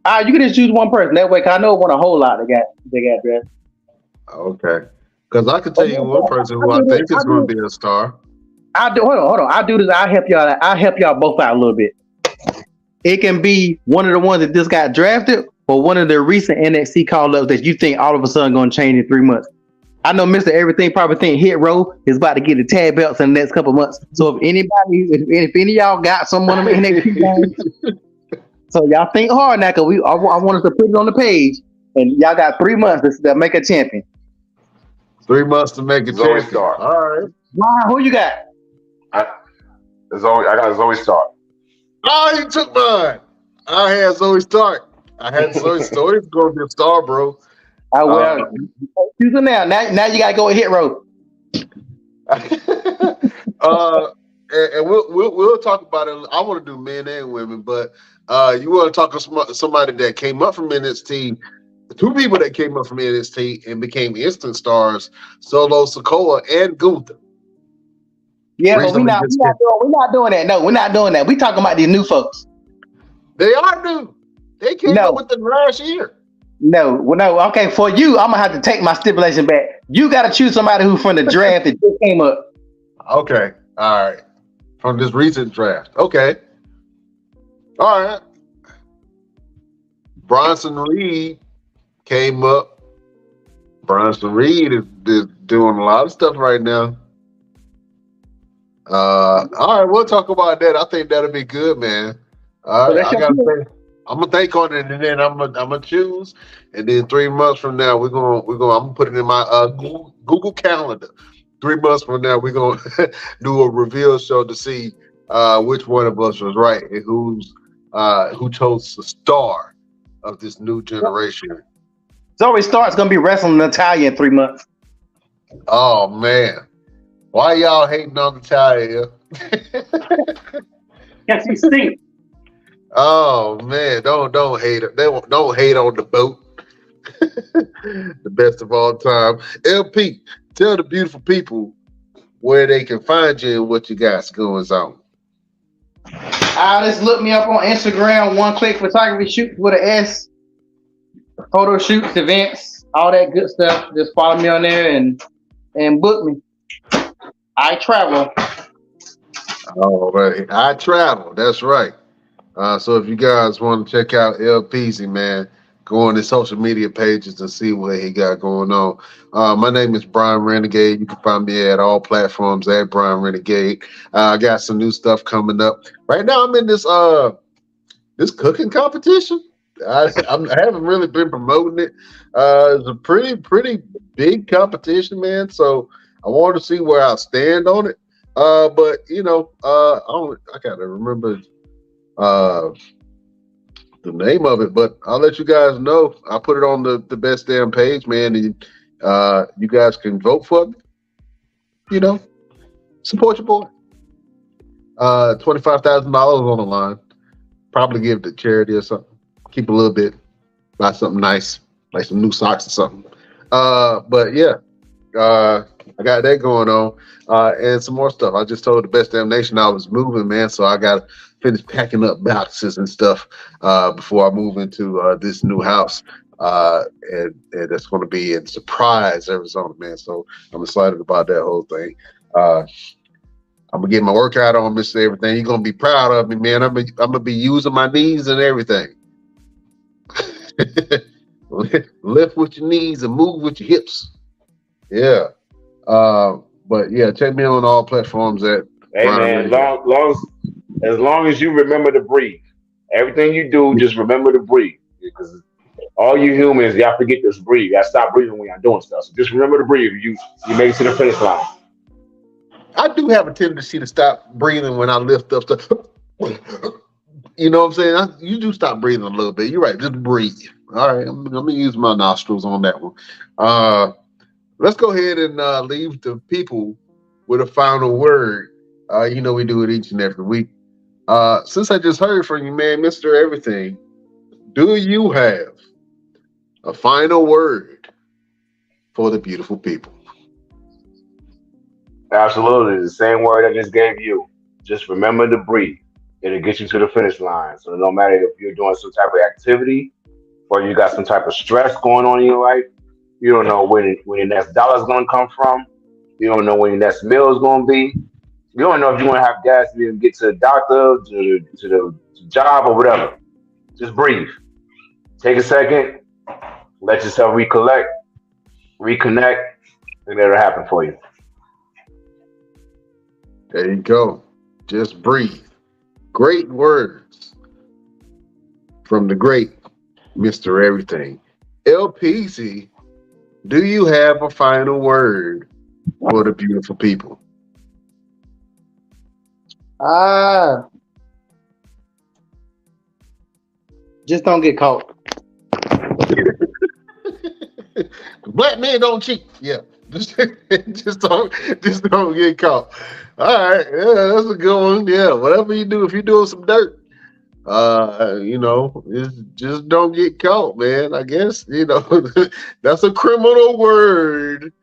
Speaker 3: You can just choose one person. That way, cause I know it won a whole lot. They got drafted.
Speaker 1: Okay, because I can tell you one person who I think is going to be a star.
Speaker 3: Hold on. I'll do this. I'll help y'all both out a little bit. It can be one of the ones that just got drafted, or one of the recent NXT call-ups that you think all of a sudden going to change in 3 months. I know Mr. Everything probably think Hit Row is about to get the tag belts in the next couple months. So if any of y'all got someone of them NXT guys, so y'all think hard now, because I want us to put it on the page, and y'all got 3 months to make a champion.
Speaker 1: 3 months to make a
Speaker 4: Zoe
Speaker 1: champion.
Speaker 4: Stark.
Speaker 1: All right.
Speaker 3: Wow, who you got?
Speaker 4: I got Zoe Stark.
Speaker 1: Oh, you took mine. I had Zoe Stark. I had Zoe. Zoe's going to be a star, bro.
Speaker 3: Oh
Speaker 1: Uh,
Speaker 3: well, choose her now. Now you gotta go with hit row.
Speaker 1: uh, and we'll talk about it. I want to do men and women, but you want to talk to somebody that came up from NXT. The two people that came up from NXT and became instant stars: Solo Sokoa and Gunther.
Speaker 3: Yeah, but
Speaker 1: Recently, just
Speaker 3: we're not doing that. No, we're not doing that. We talking about these new folks.
Speaker 1: they are new. They came up
Speaker 3: No,
Speaker 1: with them last year.
Speaker 3: no, well, no. Okay, for you, I'm gonna have to take my stipulation back. You gotta choose somebody who from the draft that just came up.
Speaker 1: Okay, all right. From this recent draft. Okay, all right. Bronson Reed came up. Bronson Reed is doing a lot of stuff right now. All right, we'll talk about that. I think that'll be good, man. All
Speaker 3: So
Speaker 1: right,
Speaker 3: that's
Speaker 1: I
Speaker 3: your
Speaker 1: gotta
Speaker 3: pick.
Speaker 1: think. I'm gonna think on it, and then I'm gonna choose, and then 3 months from now I'm gonna put it in my Google Calendar. 3 months from now we're gonna do a reveal show to see which one of us was right and who chose the star of this new generation.
Speaker 3: Zoe Stark's gonna be wrestling Natalia in 3 months.
Speaker 1: Oh man, why y'all hating on Natalia?
Speaker 3: Yes, he stinks.
Speaker 1: Oh man, don't hate it. Don't hate on the boat. The best of all time. LP, tell the beautiful people where they can find you and what you got going on.
Speaker 3: Just look me up on Instagram. One Click Photography Shoots with an S. Photo shoots, events, all that good stuff. Just follow me on there and book me. I travel.
Speaker 1: All right. I travel. That's right. So if you guys want to check out LPZ, man, go on his social media pages and see what he got going on. My name is Brian Renegade. You can find me at all platforms at Brian Renegade. I got some new stuff coming up. Right now I'm in this cooking competition. I haven't really been promoting it. It's a pretty big competition, man. So I want to see where I stand on it. But I gotta remember uh, the name of it. But I'll let you guys know. I put it on the best damn page, man. And you guys can vote for me. You know, support your boy. $25,000 on the line. Probably give it to charity or something. Keep a little bit. Buy something nice, like some new socks or something. But yeah, I got that going on, and some more stuff. I just told the Best Damn Nation I was moving, man, so I got to finish packing up boxes and stuff before I move into this new house. And that's going to be in Surprise, Arizona, man. So I'm excited about that whole thing. I'm gonna get my workout on, Mr. Everything. You're gonna be proud of me, man. I'm gonna be using my knees and everything. Lift with your knees and move with your hips. Yeah. But yeah, check me on all platforms at
Speaker 4: Hey
Speaker 1: Brian
Speaker 4: man,
Speaker 1: Renegade.
Speaker 4: as long as you remember to breathe, everything you do, just remember to breathe. Because all you humans, y'all forget to breathe. Y'all stop breathing when y'all doing stuff. So just remember to breathe. You make it to the finish line.
Speaker 1: I do have a tendency to stop breathing when I lift up stuff. You know what I'm saying? You do stop breathing a little bit. You're right. Just breathe. All right. I'm gonna use my nostrils on that one. Let's go ahead and leave the people with a final word. We do it each and every week. Since I just heard from you, man, Mr. Everything, do you have a final word for the beautiful people?
Speaker 4: Absolutely. The same word I just gave you. Just remember to breathe. It'll get you to the finish line. So no matter if you're doing some type of activity or you got some type of stress going on in your life, you don't know when your next dollar is going to come from. You don't know when your next meal is going to be. You don't know if you're going to have gas to even get to the doctor, to the job, or whatever. Just breathe. Take a second. Let yourself recollect, reconnect, and it'll happen for you.
Speaker 1: There you go. Just breathe. Great words from the great Mr. Everything. LPC, do you have a final word for the beautiful people?
Speaker 3: Ah, Just don't get caught.
Speaker 1: Black men don't cheat. Yeah. Just don't get caught. All right. Yeah, that's a good one. Yeah. Whatever you do, if you're doing some dirt, just don't get caught, man. I guess, that's a criminal word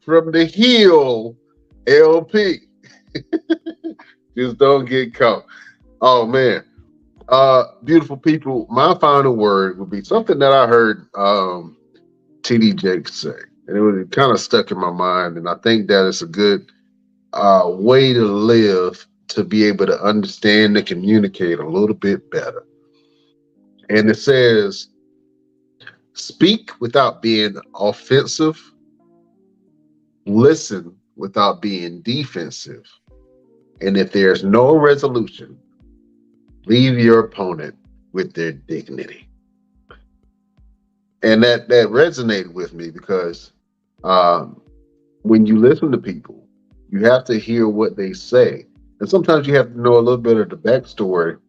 Speaker 1: from the Hill LP. Just don't get caught. Oh man. Beautiful people. My final word would be something that I heard TD Jakes say. And it kind of stuck in my mind. And I think that it's a good way to live, to be able to understand and communicate a little bit better. And it says, speak without being offensive, listen without being defensive. And if there's no resolution, leave your opponent with their dignity. And that resonated with me because when you listen to people, you have to hear what they say. And sometimes you have to know a little bit of the backstory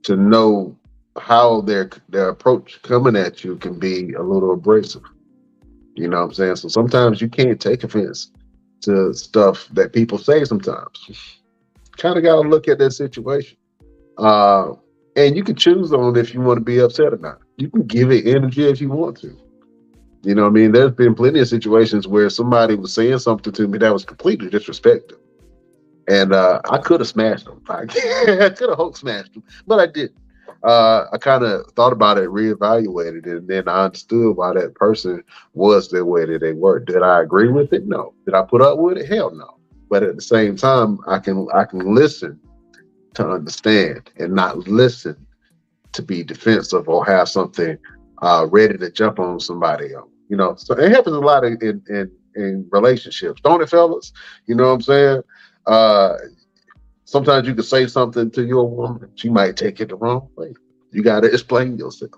Speaker 1: to know how their approach coming at you can be a little abrasive. You know what I'm saying? So sometimes you can't take offense to stuff that people say sometimes. Kind of got to look at that situation. And you can choose on if you want to be upset or not. You can give it energy if you want to. You know what I mean? There's been plenty of situations where somebody was saying something to me that was completely disrespectful. And I could have smashed them. I could have Hulk smashed them, but I didn't. I kind of thought about it, reevaluated it, and then I understood why that person was the way that they were. Did I agree with it? No. Did I put up with it? Hell no. But at the same time, I can listen to understand and not listen to be defensive or have something ready to jump on somebody else. So it happens a lot in relationships, don't it, fellas? You know what I'm saying? Sometimes you can say something to your woman, she might take it the wrong way. You got to explain yourself,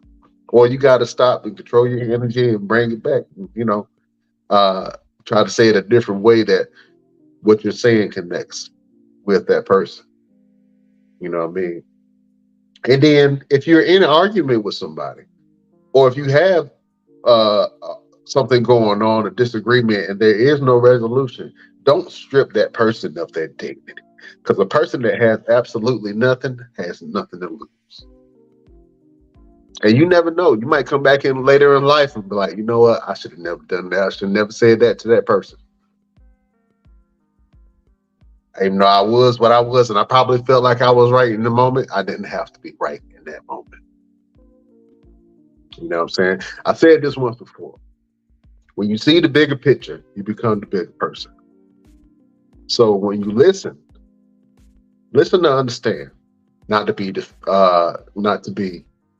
Speaker 1: or you got to stop and control your energy and bring it back. Try to say it a different way that what you're saying connects with that person. You know what I mean? And then if you're in an argument with somebody, or if you have something going on, a disagreement, and there is no resolution, don't strip that person of their dignity. Because a person that has absolutely nothing has nothing to lose. And you never know. You might come back in later in life and be like, you know what? I should have never done that. I should have never said that to that person. Even though I was what I was, and I probably felt like I was right in the moment, I didn't have to be right in that moment. You know what I'm saying? I said this once before. When you see the bigger picture, you become the bigger person. So when you listen to understand, not to be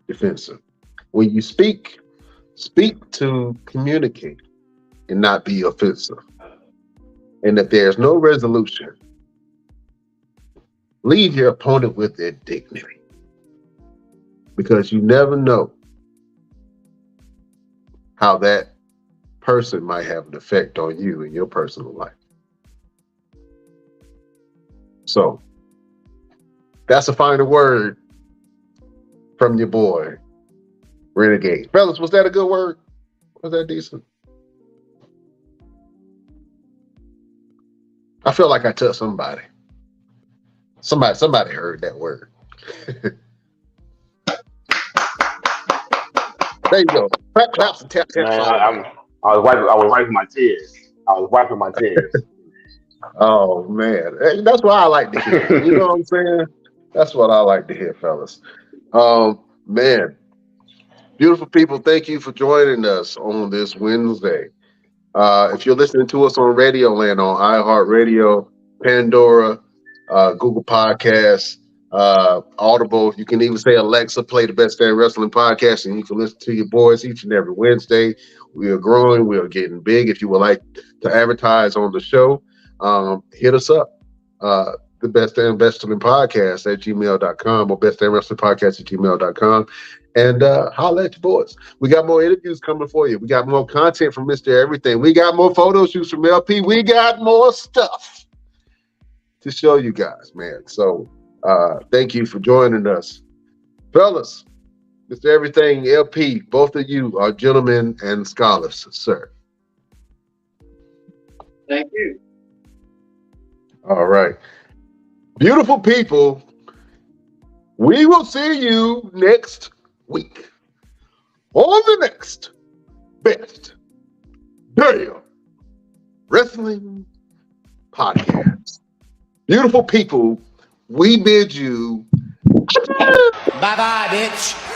Speaker 1: defensive. When you speak to communicate and not be offensive. And if there's no resolution, leave your opponent with their dignity. Because you never know how that person might have an effect on you in your personal life. So that's a final word from your boy, Renegade. Fellas, was that a good word? Was that decent? I feel like I touched somebody. Somebody heard that word. There you go. Claps and tap.
Speaker 4: Man, I was wiping my tears.
Speaker 1: Oh man, hey, that's what I like to hear. You know what I'm saying? That's what I like to hear, fellas. Man, beautiful people, thank you for joining us on this Wednesday. If you're listening to us on Radio Land, on iHeartRadio, Pandora, Google Podcasts, Audible, you can even say Alexa, play the Best Damn Wrestling Podcast, and you can listen to your boys each and every Wednesday. We are growing. We are getting big. If you would like to advertise on the show, hit us up. The Best Damn Wrestling Podcast at gmail.com or Best Damn Wrestling Podcast at gmail.com. And holla at your boys. We got more interviews coming for you. We got more content from Mr. Everything. We got more photo shoots from LP. We got more stuff to show you guys, man. So thank you for joining us. Fellas, Mr. Everything LP, both of you are gentlemen and scholars, sir.
Speaker 3: Thank you.
Speaker 1: All right. Beautiful people, we will see you next week on the next Best Damn Wrestling Podcast. Beautiful people, we bid you
Speaker 5: Bye bye, bitch.